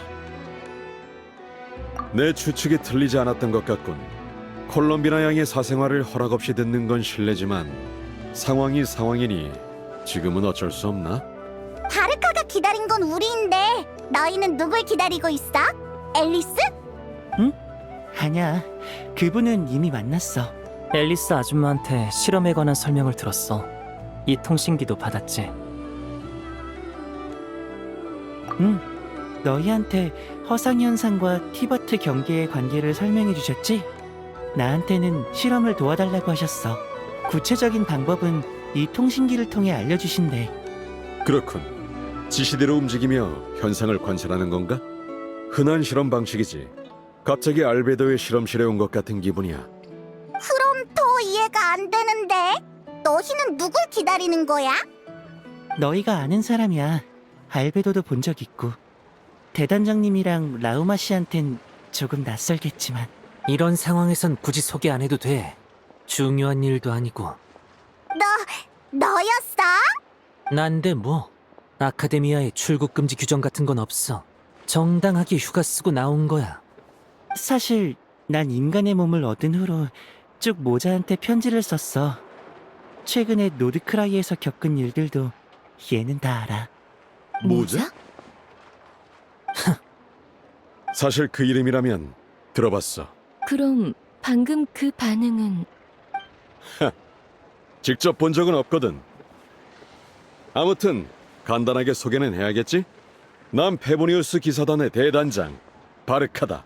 내 추측이 틀리지 않았던 것 같군. 콜롬비나 양의 사생활을 허락 없이 듣는 건 실례지만 상황이 상황이니 지금은 어쩔 수 없나? 바르카가 기다린 건 우리인데 너희는 누굴 기다리고 있어? 앨리스? 아냐, 그분은 이미 만났어. 앨리스 아줌마한테 실험에 관한 설명을 들었어. 이 통신기도 받았지. 너희한테 허상현상과 티버트 경계의 관계를 설명해 주셨지? 나한테는 실험을 도와달라고 하셨어. 구체적인 방법은 이 통신기를 통해 알려주신대. 그렇군. 지시대로 움직이며 현상을 관찰하는 건가? 흔한 실험 방식이지. 갑자기 알베도의 실험실에 온 것 같은 기분이야. 그럼 더 이해가 안 되는데 너희는 누굴 기다리는 거야? 너희가 아는 사람이야. 알베도도 본 적 있고. 대단장님이랑 라우마 씨한텐 조금 낯설겠지만. 이런 상황에선 굳이 소개 안 해도 돼. 중요한 일도 아니고. 너였어? 난데 뭐. 아카데미아에 출국 금지 규정 같은 건 없어. 정당하게 휴가 쓰고 나온 거야. 사실 난 인간의 몸을 얻은 후로 쭉 모자한테 편지를 썼어. 최근에 노드크라이에서 겪은 일들도 얘는 다 알아. 모자? 사실 그 이름이라면 들어봤어. 그럼 방금 그 반응은... 직접 본 적은 없거든. 아무튼 간단하게 소개는 해야겠지? 난 페보니우스 기사단의 대단장 바르카다.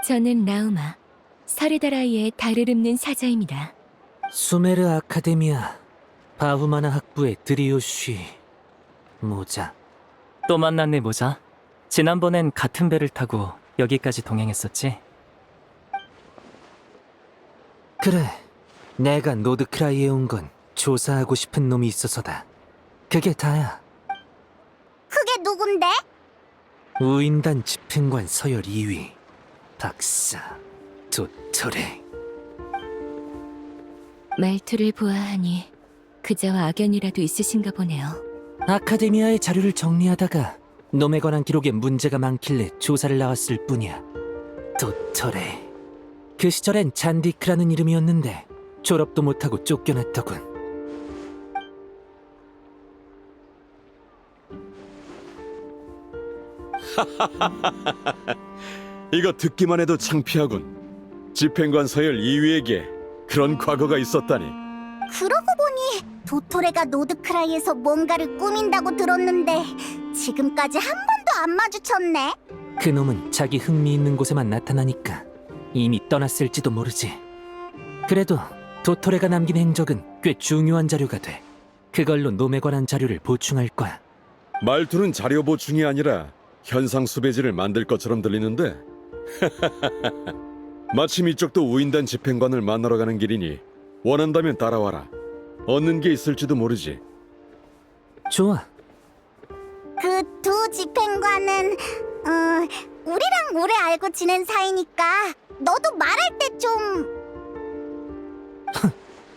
저는 라우마, 서리다라이의 달을 읊는 사자입니다. 수메르 아카데미아 바후마나 학부의 드리오쉬 모자. 또 만났네 모자. 지난번엔 같은 배를 타고 여기까지 동행했었지. 그래, 내가 노드크라이에 온 건 조사하고 싶은 놈이 있어서다. 그게 다야. 그게 누군데? 우인단 집행관 서열 2위 박사 도토레. 말투를 보아하니 그자와 악연이라도 있으신가 보네요. 아카데미아의 자료를 정리하다가 놈에 관한 기록에 문제가 많길래 조사를 나왔을 뿐이야. 도토레. 그 시절엔 잔디크라는 이름이었는데 졸업도 못하고 쫓겨났더군. 이거 듣기만 해도 창피하군. 집행관 서열 2위에게 그런 과거가 있었다니. 그러고 보니 도토레가 노드크라이에서 뭔가를 꾸민다고 들었는데 지금까지 한 번도 안 마주쳤네. 그놈은 자기 흥미 있는 곳에만 나타나니까 이미 떠났을지도 모르지. 그래도 도토레가 남긴 행적은 꽤 중요한 자료가 돼. 그걸로 놈에 관한 자료를 보충할 거야. 말투는 자료 보충이 아니라 현상 수배지를 만들 것처럼 들리는데. 마침 이쪽도 우인단 집행관을 만나러 가는 길이니 원한다면 따라와라. 얻는 게 있을지도 모르지. 좋아. 그 두 집행관은 우리랑 오래 알고 지낸 사이니까 너도 말할 때 좀...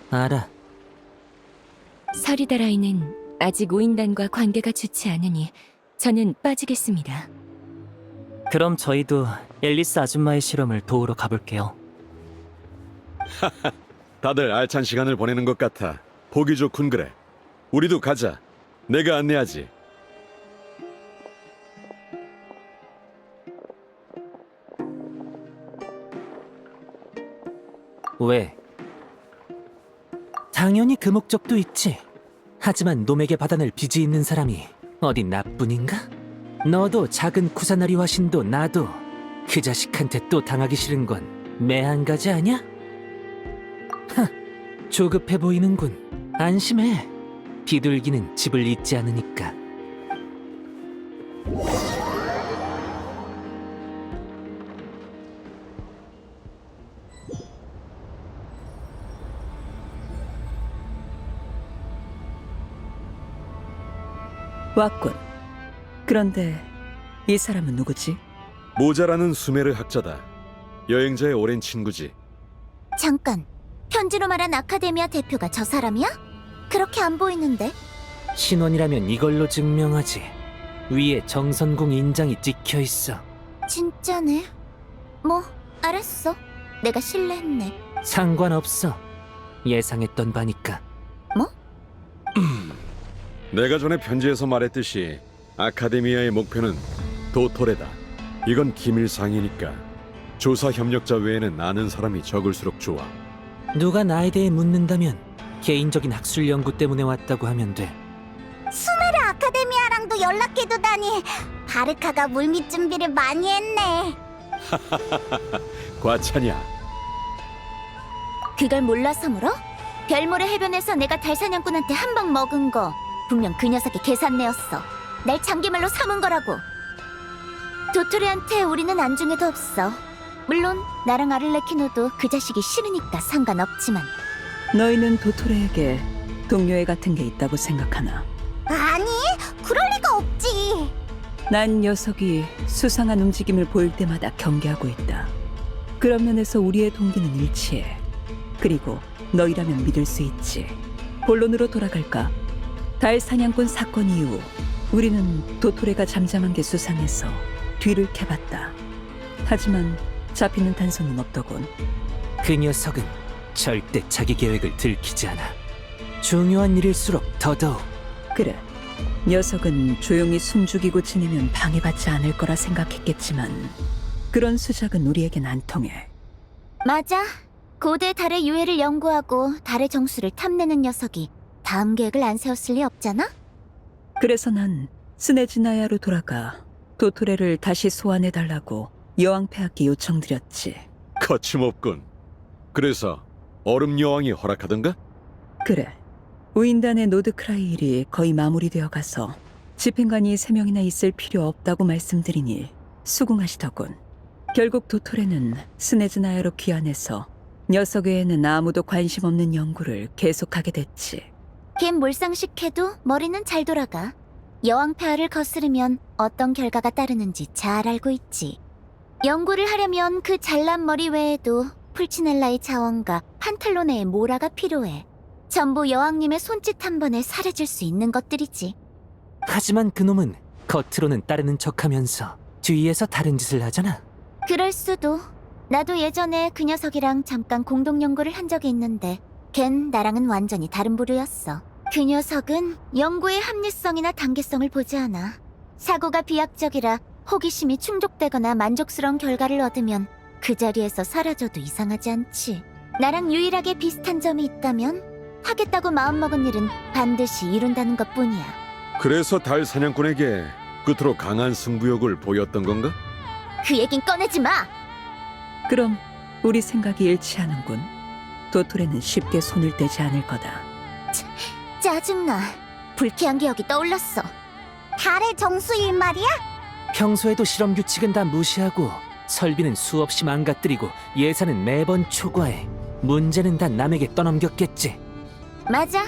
알아. 서리다라이는 아직 우인단과 관계가 좋지 않으니 저는 빠지겠습니다. 그럼 저희도 앨리스 아줌마의 실험을 도우러 가볼게요. 다들 알찬 시간을 보내는 것 같아. 보기 좋군 그래. 우리도 가자. 내가 안내하지. 왜? 당연히 그 목적도 있지. 하지만 놈에게 받아낼 빚이 있는 사람이 어디 나뿐인가? 너도 작은 쿠사나리와 신도 나도 그 자식한테 또 당하기 싫은 건 매한 가지 아냐? 하, 조급해 보이는군. 안심해. 비둘기는 집을 잇지 않으니까. 왔군. 그런데 이 사람은 누구지? 모자라는 수메르 학자다. 여행자의 오랜 친구지. 잠깐, 편지로 말한 아카데미아 대표가 저 사람이야? 그렇게 안 보이는데? 신원이라면 이걸로 증명하지. 위에 정선공 인장이 찍혀 있어. 진짜네. 뭐, 알았어. 내가 실례했네. 상관없어. 예상했던 바니까. 내가 전에 편지에서 말했듯이 아카데미아의 목표는 도토레다. 이건 기밀사항이니까 조사 협력자 외에는 아는 사람이 적을수록 좋아. 누가 나에 대해 묻는다면 개인적인 학술 연구 때문에 왔다고 하면 돼. 수메르 아카데미아랑도 연락해두다니 바르카가 물밑 준비를 많이 했네. 과찬이야. 그걸 몰라서 물어? 별모래 해변에서 내가 달사냥꾼한테 한 방 먹은 거 분명 그 녀석의 계산내였어. 날 장기말로 삼은 거라고. 도토리한테 우리는 안중에도 없어. 물론 나랑 아를레키노도 그 자식이 싫으니까 상관없지만. 너희는 도토레에게 동료애 같은 게 있다고 생각하나? 아니, 그럴 리가 없지. 난 녀석이 수상한 움직임을 보일 때마다 경계하고 있다. 그런 면에서 우리의 동기는 일치해. 그리고 너희라면 믿을 수 있지. 본론으로 돌아갈까? 달 사냥꾼 사건 이후 우리는 도토레가 잠잠한 게 수상해서 뒤를 캐봤다. 하지만 잡히는 단서는 없더군. 그 녀석은 절대 자기 계획을 들키지 않아. 중요한 일일수록 더더욱. 그래, 녀석은 조용히 숨죽이고 지내면 방해받지 않을 거라 생각했겠지만 그런 수작은 우리에겐 안 통해. 맞아. 고대 달의 유해를 연구하고 달의 정수를 탐내는 녀석이 다음 계획을 안 세웠을 리 없잖아? 그래서 난 스네즈나야로 돌아가 도토레를 다시 소환해달라고 여왕 폐하께 요청드렸지. 거침없군. 그래서 얼음 여왕이 허락하던가? 그래. 우인단의 노드크라이 일이 거의 마무리되어 가서 집행관이 3명이나 있을 필요 없다고 말씀드리니 수긍하시더군. 결국 도토레는 스네즈나야로 귀환해서 녀석 외에는 아무도 관심 없는 연구를 계속하게 됐지. 걘 몰상식해도 머리는 잘 돌아가. 여왕 폐하를 거스르면 어떤 결과가 따르는지 잘 알고 있지. 연구를 하려면 그 잘난 머리 외에도 풀치넬라의 자원과 판탈로네의 모라가 필요해. 전부 여왕님의 손짓 한 번에 사라질 수 있는 것들이지. 하지만 그놈은 겉으로는 따르는 척하면서 뒤에서 다른 짓을 하잖아. 그럴 수도. 나도 예전에 그 녀석이랑 잠깐 공동 연구를 한 적이 있는데 걘 나랑은 완전히 다른 부류였어. 그 녀석은 연구의 합리성이나 단계성을 보지 않아. 사고가 비약적이라 호기심이 충족되거나 만족스러운 결과를 얻으면 그 자리에서 사라져도 이상하지 않지. 나랑 유일하게 비슷한 점이 있다면 하겠다고 마음먹은 일은 반드시 이룬다는 것뿐이야. 그래서 달 사냥꾼에게 끝으로 강한 승부욕을 보였던 건가? 그 얘긴 꺼내지 마! 그럼 우리 생각이 일치하는군. 도토레는 쉽게 손을 떼지 않을 거다. 짜증나. 불쾌한 기억이 떠올랐어. 달의 정수일 말이야? 평소에도 실험 규칙은 다 무시하고 설비는 수없이 망가뜨리고 예산은 매번 초과해. 문제는 다 남에게 떠넘겼겠지. 맞아.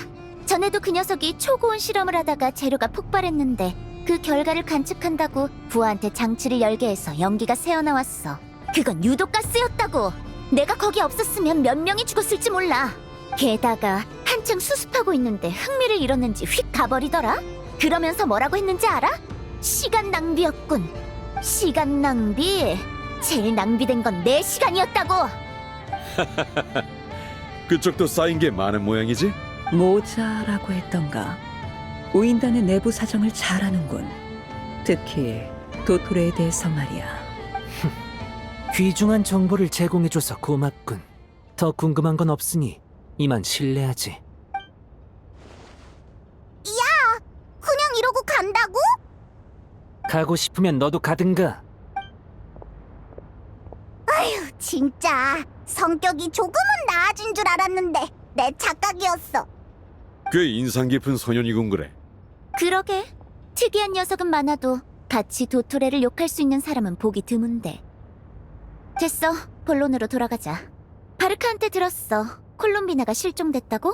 전에도 그 녀석이 초고온 실험을 하다가 재료가 폭발했는데 그 결과를 관측한다고 부하한테 장치를 열게 해서 연기가 새어나왔어. 그건 유독가스였다고. 내가 거기 없었으면 몇 명이 죽었을지 몰라. 게다가 한창 수습하고 있는데 흥미를 잃었는지 휙 가버리더라. 그러면서 뭐라고 했는지 알아? 시간 낭비였군. 시간 낭비. 제일 낭비된 건 내 시간이었다고. 그쪽도 쌓인 게 많은 모양이지? 모자라고 했던가. 우인단의 내부 사정을 잘 아는군. 특히 도토레에 대해서 말이야. 귀중한 정보를 제공해줘서 고맙군. 더 궁금한 건 없으니 이만 실례하지. 그냥 이러고 간다고? 가고 싶으면 너도 가든가. 아휴, 진짜 성격이 조금은 나아진 줄 알았는데 내 착각이었어. 꽤 인상 깊은 소년이군 그래. 그러게. 특이한 녀석은 많아도 같이 도토레를 욕할 수 있는 사람은 보기 드문데. 됐어. 본론으로 돌아가자. 바르카한테 들었어. 콜롬비나가 실종됐다고?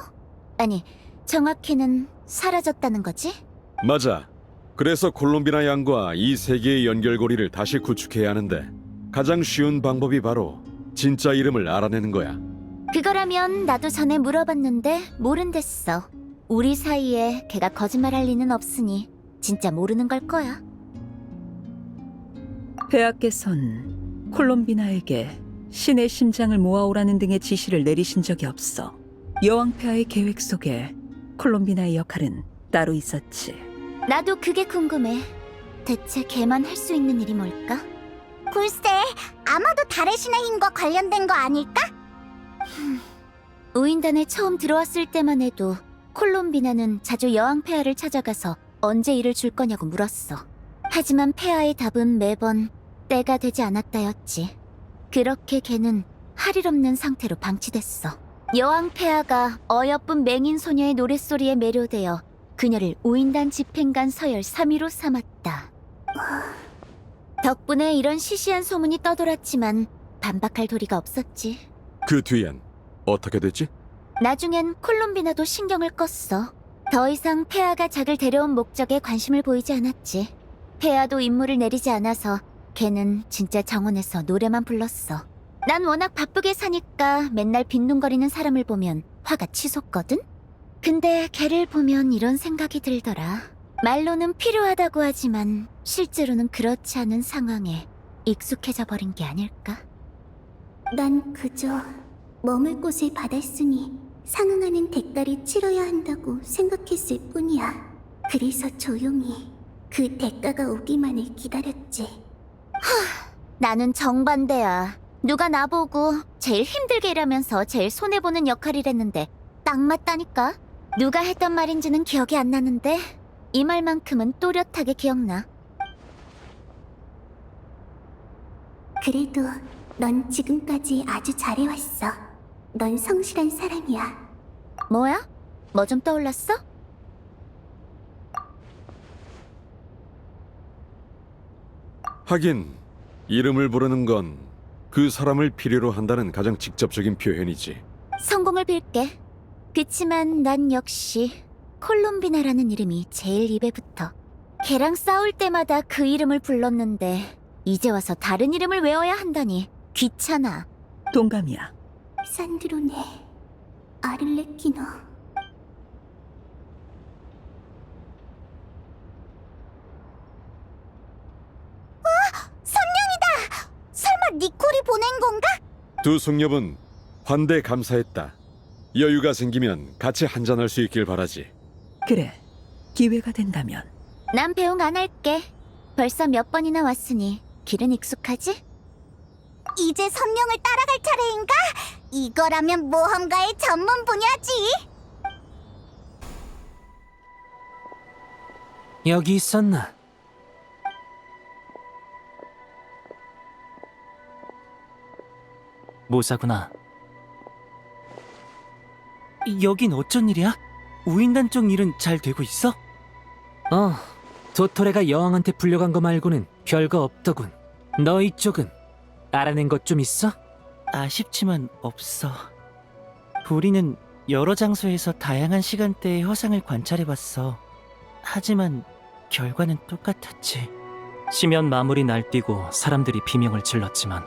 아니, 정확히는 사라졌다는 거지? 맞아. 그래서 콜롬비나 양과 이 세계의 연결고리를 다시 구축해야 하는데 가장 쉬운 방법이 바로 진짜 이름을 알아내는 거야. 그거라면 나도 전에 물어봤는데 모른댔어. 우리 사이에 걔가 거짓말할 리는 없으니 진짜 모르는 걸 거야. 폐하께선 콜롬비나에게 신의 심장을 모아오라는 등의 지시를 내리신 적이 없어. 여왕 폐하의 계획 속에 콜롬비나의 역할은 따로 있었지. 나도 그게 궁금해. 대체 걔만 할 수 있는 일이 뭘까? 글쎄, 아마도 달의 신의 힘과 관련된 거 아닐까? 우인단에 처음 들어왔을 때만 해도 콜롬비나는 자주 여왕 폐하를 찾아가서 언제 일을 줄 거냐고 물었어. 하지만 폐하의 답은 매번 때가 되지 않았다였지. 그렇게 걔는 할 일 없는 상태로 방치됐어. 여왕 폐하가 어여쁜 맹인 소녀의 노랫소리에 매료되어 그녀를 우인단 집행관 서열 3위로 삼았다. 덕분에 이런 시시한 소문이 떠돌았지만 반박할 도리가 없었지. 그 뒤엔 어떻게 됐지? 나중엔 콜롬비나도 신경을 껐어. 더 이상 폐하가 작을 데려온 목적에 관심을 보이지 않았지. 폐하도 임무를 내리지 않아서 걔는 진짜 정원에서 노래만 불렀어. 난 워낙 바쁘게 사니까 맨날 빈둥거리는 사람을 보면 화가 치솟거든? 근데 걔를 보면 이런 생각이 들더라. 말로는 필요하다고 하지만 실제로는 그렇지 않은 상황에 익숙해져 버린 게 아닐까? 난 그저 머물 곳을 받았으니 상응하는 대가를 치러야 한다고 생각했을 뿐이야. 그래서 조용히 그 대가가 오기만을 기다렸지. 나는 정반대야. 누가 나보고 제일 힘들게 일하면서 제일 손해보는 역할이랬는데 딱 맞다니까. 누가 했던 말인지는 기억이 안 나는데 이 말만큼은 또렷하게 기억나. 그래도 넌 지금까지 아주 잘해왔어. 넌 성실한 사람이야. 뭐야? 뭐 좀 떠올랐어? 하긴 이름을 부르는 건 그 사람을 필요로 한다는 가장 직접적인 표현이지. 성공을 빌게. 그치만 난 역시 콜롬비나라는 이름이 제일 입에 붙어. 걔랑 싸울 때마다 그 이름을 불렀는데 이제 와서 다른 이름을 외워야 한다니 귀찮아. 동감이야. 산드로네, 아를레키노. 선녀이다! 설마 니콜이 보낸 건가? 두 숙녀분 환대 감사했다. 여유가 생기면 같이 한잔할 수 있길 바라지. 그래, 기회가 된다면. 난 배웅 안 할게. 벌써 몇 번이나 왔으니 길은 익숙하지? 이제 선명을 따라갈 차례인가? 이거라면 모험가의 전문 분야지. 여기 있었나? 모자구나. 여긴 어쩐 일이야? 우인단 쪽 일은 잘 되고 있어? 도토레가 여왕한테 불려간 거 말고는 별거 없더군. 너희 쪽은 알아낸 것 좀 있어? 아쉽지만 없어. 우리는 여러 장소에서 다양한 시간대의 허상을 관찰해봤어. 하지만 결과는 똑같았지. 심연 마무리 날뛰고 사람들이 비명을 질렀지만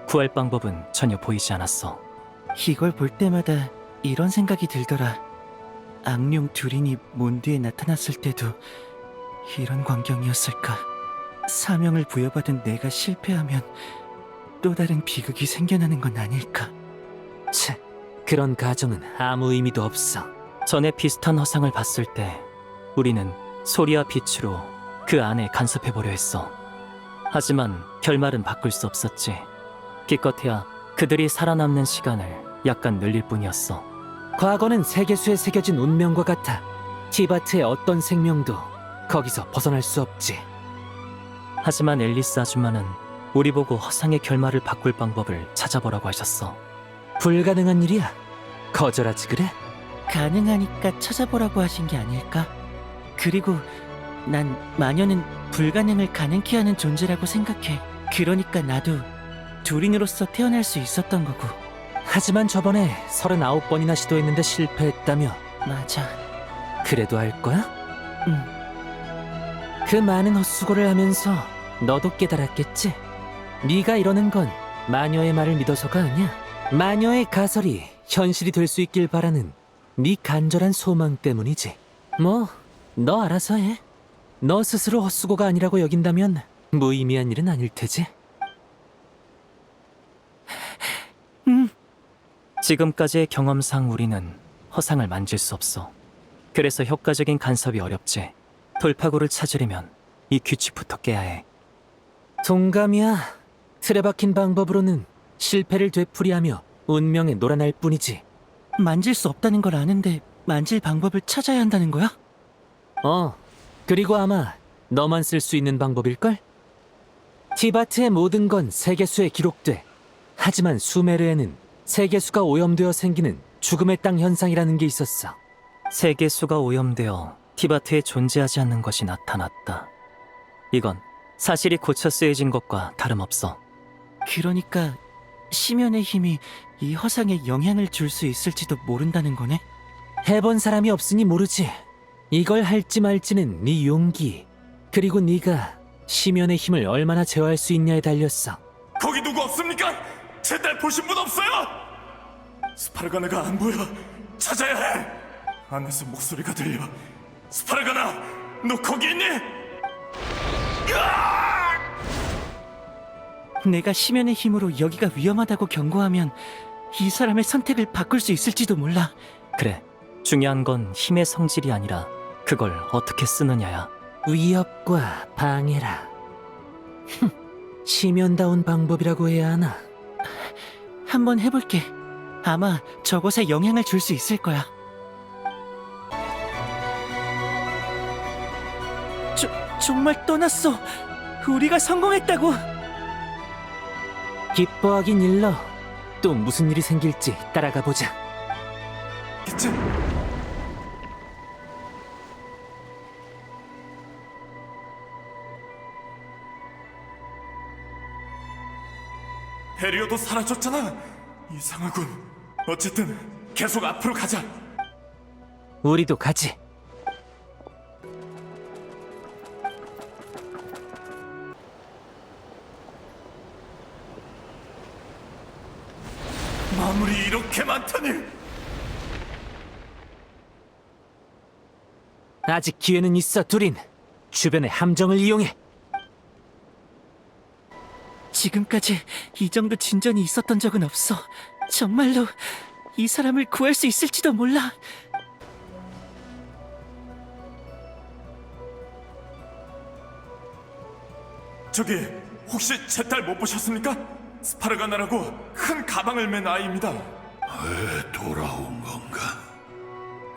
구할 방법은 전혀 보이지 않았어. 이걸 볼 때마다 이런 생각이 들더라. 악룡 두린이 몬드에 나타났을 때도 이런 광경이었을까? 사명을 부여받은 내가 실패하면 또 다른 비극이 생겨나는 건 아닐까? 차, 그런 가정은 아무 의미도 없어. 전에 비슷한 허상을 봤을 때 우리는 소리와 빛으로 그 안에 간섭해보려 했어. 하지만 결말은 바꿀 수 없었지. 기껏해야 그들이 살아남는 시간을 약간 늘릴 뿐이었어. 과거는 세계수에 새겨진 운명과 같아. 티바트의 어떤 생명도 거기서 벗어날 수 없지. 하지만 앨리스 아줌마는 우리 보고 허상의 결말을 바꿀 방법을 찾아보라고 하셨어. 불가능한 일이야. 거절하지 그래? 가능하니까 찾아보라고 하신 게 아닐까? 그리고 난 마녀는 불가능을 가능케 하는 존재라고 생각해. 그러니까 나도 두린으로서 태어날 수 있었던 거고. 하지만 저번에 39번이나 시도했는데 실패했다며. 맞아. 그래도 할 거야? 응. 그 많은 헛수고를 하면서 너도 깨달았겠지? 네가 이러는 건 마녀의 말을 믿어서가 아니야. 마녀의 가설이 현실이 될 수 있길 바라는 네 간절한 소망 때문이지. 뭐, 너 알아서 해. 너 스스로 헛수고가 아니라고 여긴다면 무의미한 일은 아닐 테지. 지금까지의 경험상 우리는 허상을 만질 수 없어. 그래서 효과적인 간섭이 어렵지. 돌파구를 찾으려면 이 규칙부터 깨야 해. 동감이야. 틀에 박힌 방법으로는 실패를 되풀이하며 운명에 놀아날 뿐이지. 만질 수 없다는 걸 아는데 만질 방법을 찾아야 한다는 거야? 그리고 아마 너만 쓸 수 있는 방법일걸? 티바트의 모든 건 세계수에 기록돼. 하지만 수메르에는 세계수가 오염되어 생기는 죽음의 땅 현상이라는 게 있었어. 세계수가 오염되어 티바트에 존재하지 않는 것이 나타났다. 이건 사실이 고쳐 쓰여진 것과 다름없어. 그러니까 심연의 힘이 이 허상에 영향을 줄 수 있을지도 모른다는 거네? 해본 사람이 없으니 모르지. 이걸 할지 말지는 네 용기, 그리고 네가 심연의 힘을 얼마나 제어할 수 있냐에 달렸어. 거기 누구 없습니까? 제 딸 보신 분 없어요? 스파르가나가 안 보여. 찾아야 해. 안에서 목소리가 들려. 스파르가나, 너 거기 있니? 내가 심연의 힘으로 여기가 위험하다고 경고하면 이 사람의 선택을 바꿀 수 있을지도 몰라. 그래, 중요한 건 힘의 성질이 아니라 그걸 어떻게 쓰느냐야. 위협과 방해라. 심연다운 방법이라고 해야 하나? 한번 해볼게. 아마 저것에 영향을 줄 수 있을 거야. 정말 떠났어. 우리가 성공했다고. 기뻐하긴 일러. 또 무슨 일이 생길지 따라가 보자. 베리어도 사라졌잖아. 이상하군. 어쨌든 계속 앞으로 가자. 우리도 가지. 마물이 이렇게 많다니. 아직 기회는 있어, 두린. 주변의 함정을 이용해. 지금까지 이 정도 진전이 있었던 적은 없어. 정말로 이 사람을 구할 수 있을지도 몰라. 저기 혹시 제 딸 못 보셨습니까? 스파르가나라고 큰 가방을 맨 아이입니다. 왜 돌아온 건가?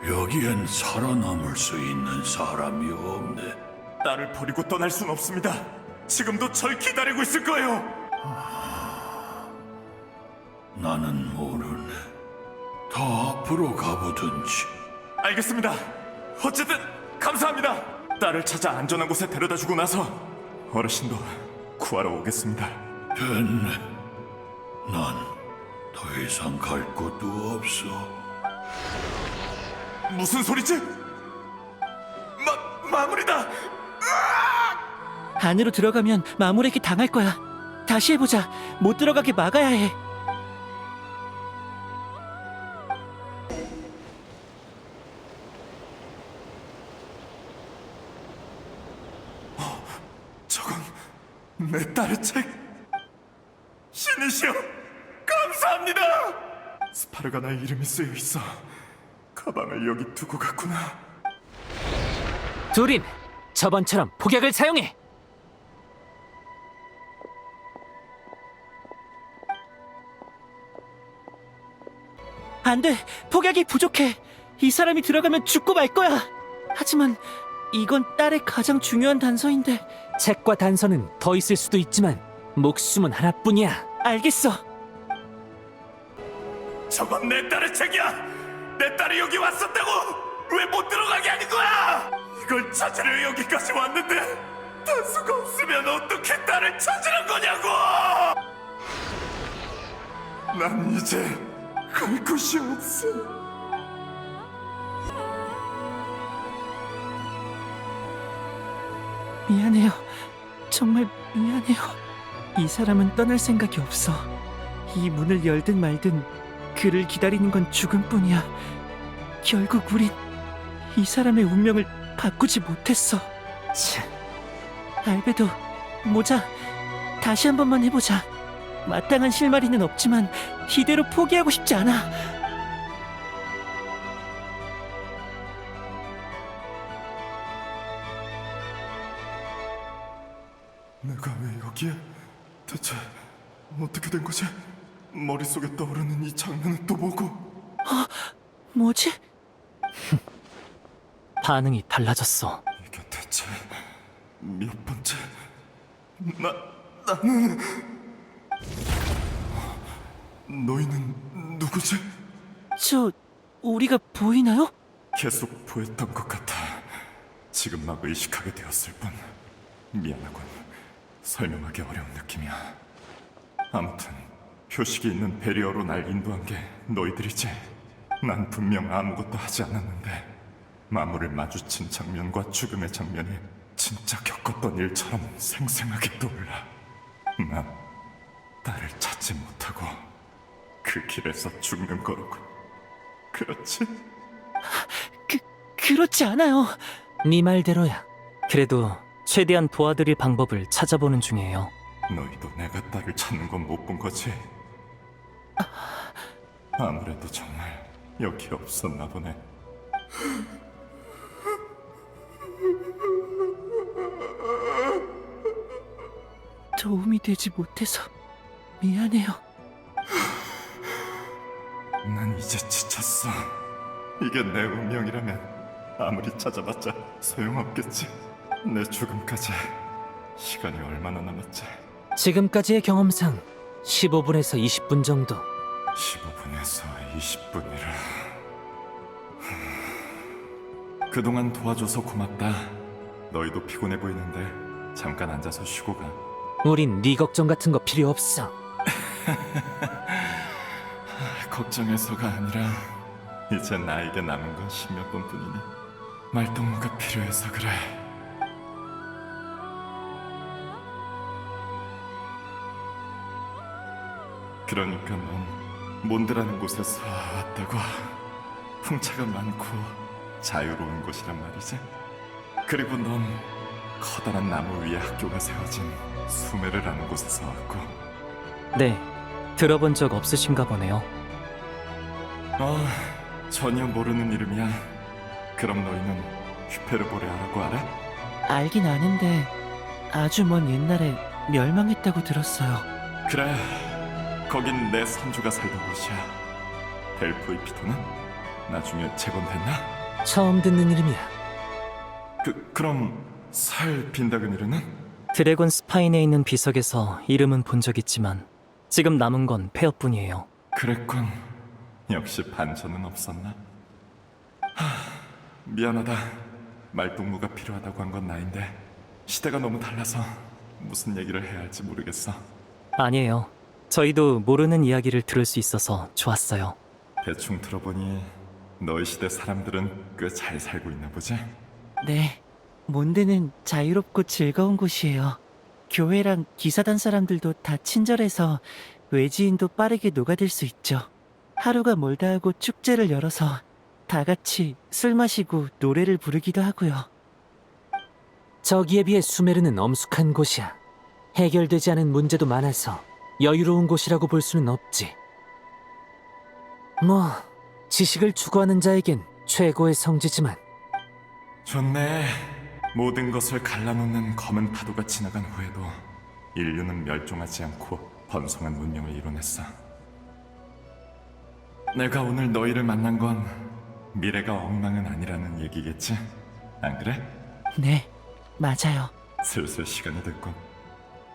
여기엔 살아남을 수 있는 사람이 없네. 딸을 버리고 떠날 순 없습니다. 지금도 절 기다리고 있을 거예요. 나는 모르네. 더 앞으로 가보든지. 알겠습니다. 어쨌든 감사합니다. 딸을 찾아 안전한 곳에 데려다 주고 나서 어르신도 구하러 오겠습니다. 됐네. 난 더 이상 갈 곳도 없어. 무슨 소리지? 마무리다. 안으로 들어가면 마물에게 당할 거야. 다시 해보자. 못 들어가게 막아야 해. 저건 내 딸의 책. 신이시여, 감사합니다. 스파르가나의 이름이 쓰여 있어. 가방을 여기 두고 갔구나. 두린, 저번처럼 폭약을 사용해. 안 돼. 폭약이 부족해. 이 사람이 들어가면 죽고 말 거야. 하지만 이건 딸의 가장 중요한 단서인데. 책과 단서는 더 있을 수도 있지만 목숨은 하나뿐이야. 알겠어. 저건 내 딸의 책이야. 내 딸이 여기 왔었다고. 왜 못 들어가게 하는 거야? 이걸 찾으려 여기까지 왔는데 단서가 없으면 어떻게 딸을 찾으는 거냐고. 난 이제 갈 곳이 없어. 미안해요. 정말 미안해요. 이 사람은 떠날 생각이 없어. 이 문을 열든 말든 그를 기다리는 건 죽음뿐이야. 결국 우린 이 사람의 운명을 바꾸지 못했어. 참. 알베도, 모자, 다시 한 번만 해보자. 마땅한 실마리는 없지만 이대로 포기하고 싶지 않아. 내가 왜 여기에? 대체 어떻게 된 거지? 머릿속에 떠오르는 이 장면은 또 뭐고? 뭐지? 반응이 달라졌어. 이게 대체 몇 번째? 나는... 너희는 누구지? 우리가 보이나요? 계속 보였던 것 같아. 지금 막 의식하게 되었을 뿐. 미안하군. 설명하기 어려운 느낌이야. 아무튼 표식이 있는 베리어로 날 인도한 게 너희들이지. 난 분명 아무것도 하지 않았는데 마물을 마주친 장면과 죽음의 장면이 진짜 겪었던 일처럼 생생하게 떠올라. 난 딸을 찾지 못하고 그 길에서 죽는 거로군. 그렇지? 그렇지 않아요. 네 말대로야. 그래도 최대한 도와드릴 방법을 찾아보는 중이에요. 너희도 내가 딸을 찾는 건 못 본 거지? 아무래도 정말 여기 없었나 보네. 도움이 되지 못해서 미안해요. 난 이제 지쳤어. 이게 내 운명이라면 아무리 찾아봤자 소용없겠지. 내 죽음까지 시간이 얼마나 남았지? 지금까지의 경험상 15분에서 20분 정도. 15분에서 20분이라. 그동안 도와줘서 고맙다. 너희도 피곤해 보이는데 잠깐 앉아서 쉬고 가. 우린 네 걱정 같은 거 필요 없어. 걱정해서가 아니라 이제 나에게 남은 건 10몇 분뿐이니 말동무가 필요해서 그래. 그러니까 넌 몬드라는 곳에서 왔다고. 풍차가 많고 자유로운 곳이란 말이지. 그리고 넌 커다란 나무 위에 학교가 세워진 수메르라는 곳에서 왔고. 네, 들어본 적 없으신가 보네요. 전혀 모르는 이름이야. 그럼 너희는 휘페르보레아라고 알아? 알긴 아는데 아주 먼 옛날에 멸망했다고 들었어요. 그래, 거긴 내 선조가 살던 곳이야. 델포이 피토는 나중에 재건됐나? 처음 듣는 이름이야. 그럼 살 빈다그니르는? 드래곤 스파인에 있는 비석에서 이름은 본 적 있지만 지금 남은 건 폐허뿐이에요. 그랬군. 역시 반전은 없었나? 미안하다. 말동무가 필요하다고 한 건 나인데 시대가 너무 달라서 무슨 얘기를 해야 할지 모르겠어. 아니에요. 저희도 모르는 이야기를 들을 수 있어서 좋았어요. 대충 들어보니 너희 시대 사람들은 꽤 잘 살고 있나 보지? 네, 몬드는 자유롭고 즐거운 곳이에요. 교회랑 기사단 사람들도 다 친절해서 외지인도 빠르게 녹아들 수 있죠. 하루가 멀다 하고 축제를 열어서 다 같이 술 마시고 노래를 부르기도 하고요. 저기에 비해 수메르는 엄숙한 곳이야. 해결되지 않은 문제도 많아서 여유로운 곳이라고 볼 수는 없지. 뭐, 지식을 추구하는 자에겐 최고의 성지지만. 좋네. 모든 것을 갈라놓는 검은 파도가 지나간 후에도 인류는 멸종하지 않고 번성한 문명을 이뤄냈어. 내가 오늘 너희를 만난 건 미래가 엉망은 아니라는 얘기겠지? 안 그래? 네, 맞아요. 슬슬 시간이 됐군.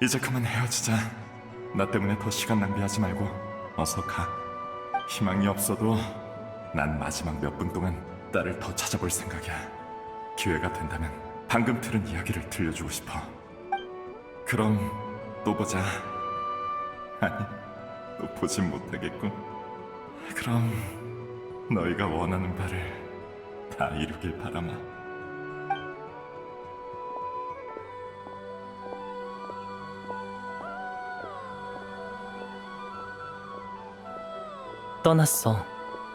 이제 그만 헤어지자. 나 때문에 더 시간 낭비하지 말고 어서 가. 희망이 없어도 난 마지막 몇 분 동안 딸을 더 찾아볼 생각이야. 기회가 된다면 방금 들은 이야기를 들려주고 싶어. 그럼 또 보자. 아니, 또 보진 못하겠군. 그럼 너희가 원하는 바를 다 이루길 바라마. 떠났어.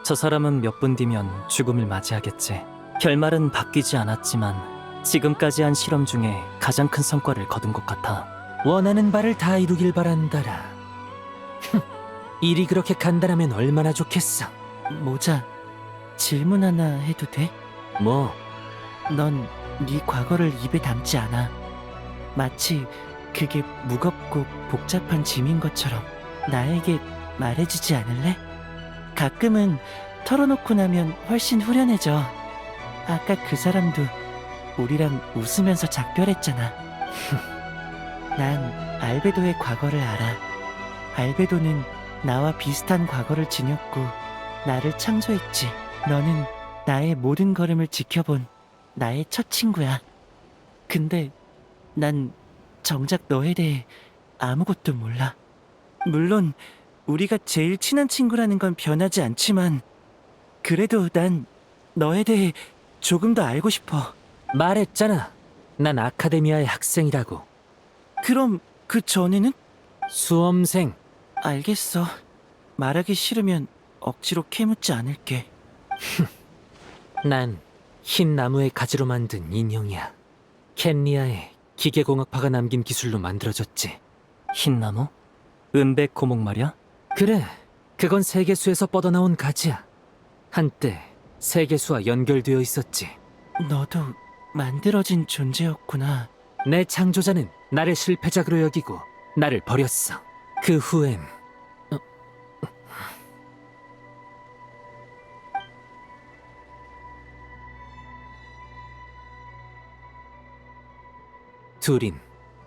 저 사람은 몇 분 뒤면 죽음을 맞이하겠지. 결말은 바뀌지 않았지만 지금까지 한 실험 중에 가장 큰 성과를 거둔 것 같아. 원하는 바를 다 이루길 바란다라. 일이 그렇게 간단하면 얼마나 좋겠어. 모자, 질문 하나 해도 돼? 뭐? 넌 네 과거를 입에 담지 않아. 마치 그게 무겁고 복잡한 짐인 것처럼 나에게 말해주지 않을래? 가끔은 털어놓고 나면 훨씬 후련해져. 아까 그 사람도 우리랑 웃으면서 작별했잖아. 난 알베도의 과거를 알아. 알베도는 나와 비슷한 과거를 지녔고 나를 창조했지. 너는 나의 모든 걸음을 지켜본 나의 첫 친구야. 근데 난 정작 너에 대해 아무것도 몰라. 물론 우리가 제일 친한 친구라는 건 변하지 않지만 그래도 난 너에 대해 조금 더 알고 싶어. 말했잖아. 난 아카데미아의 학생이라고. 그럼 그 전에는? 수험생. 알겠어. 말하기 싫으면 억지로 캐묻지 않을게. 난 흰 나무의 가지로 만든 인형이야. 켄리아의 기계공학파가 남긴 기술로 만들어졌지. 흰나무? 은백 고목 말이야? 그래, 그건 세계수에서 뻗어나온 가지야. 한때 세계수와 연결되어 있었지. 너도 만들어진 존재였구나. 내 창조자는 나를 실패작으로 여기고 나를 버렸어. 그 후엔 둘인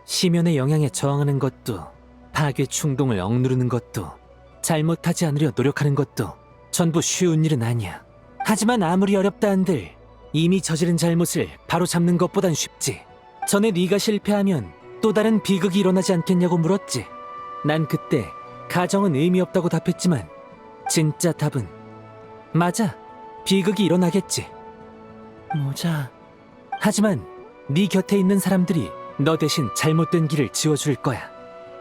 심연의 영향에 저항하는 것도 파괴 충동을 억누르는 것도 잘못하지 않으려 노력하는 것도 전부 쉬운 일은 아니야. 하지만 아무리 어렵다 한들 이미 저지른 잘못을 바로 잡는 것보단 쉽지. 전에 네가 실패하면 또 다른 비극이 일어나지 않겠냐고 물었지. 난 그때 가정은 의미 없다고 답했지만 진짜 답은 맞아. 비극이 일어나겠지. 모자. 하지만 네 곁에 있는 사람들이 너 대신 잘못된 길을 지워줄 거야.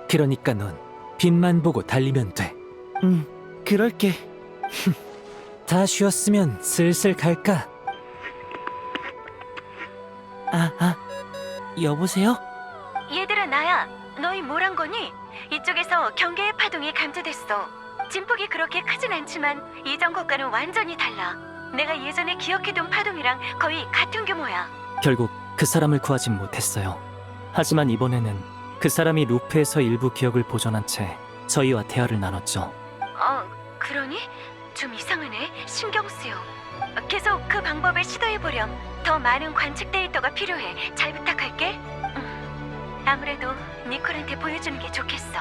그러니까 넌 빛만 보고 달리면 돼. 그럴게. 다 쉬었으면 슬슬 갈까? 여보세요? 얘들아, 나야. 너희 뭘 한 거니? 이쪽에서 경계의 파동이 감지됐어. 진폭이 그렇게 크진 않지만 이전 것과는 완전히 달라. 내가 예전에 기억해둔 파동이랑 거의 같은 규모야. 결국 그 사람을 구하진 못했어요. 하지만 이번에는 그 사람이 루프에서 일부 기억을 보존한 채 저희와 대화를 나눴죠. 그러니? 좀 이상하네. 신경 쓰여. 계속 그 방법을 시도해보렴. 더 많은 관측 데이터가 필요해. 잘 부탁할게. 아무래도 니콜한테 보여주는 게 좋겠어.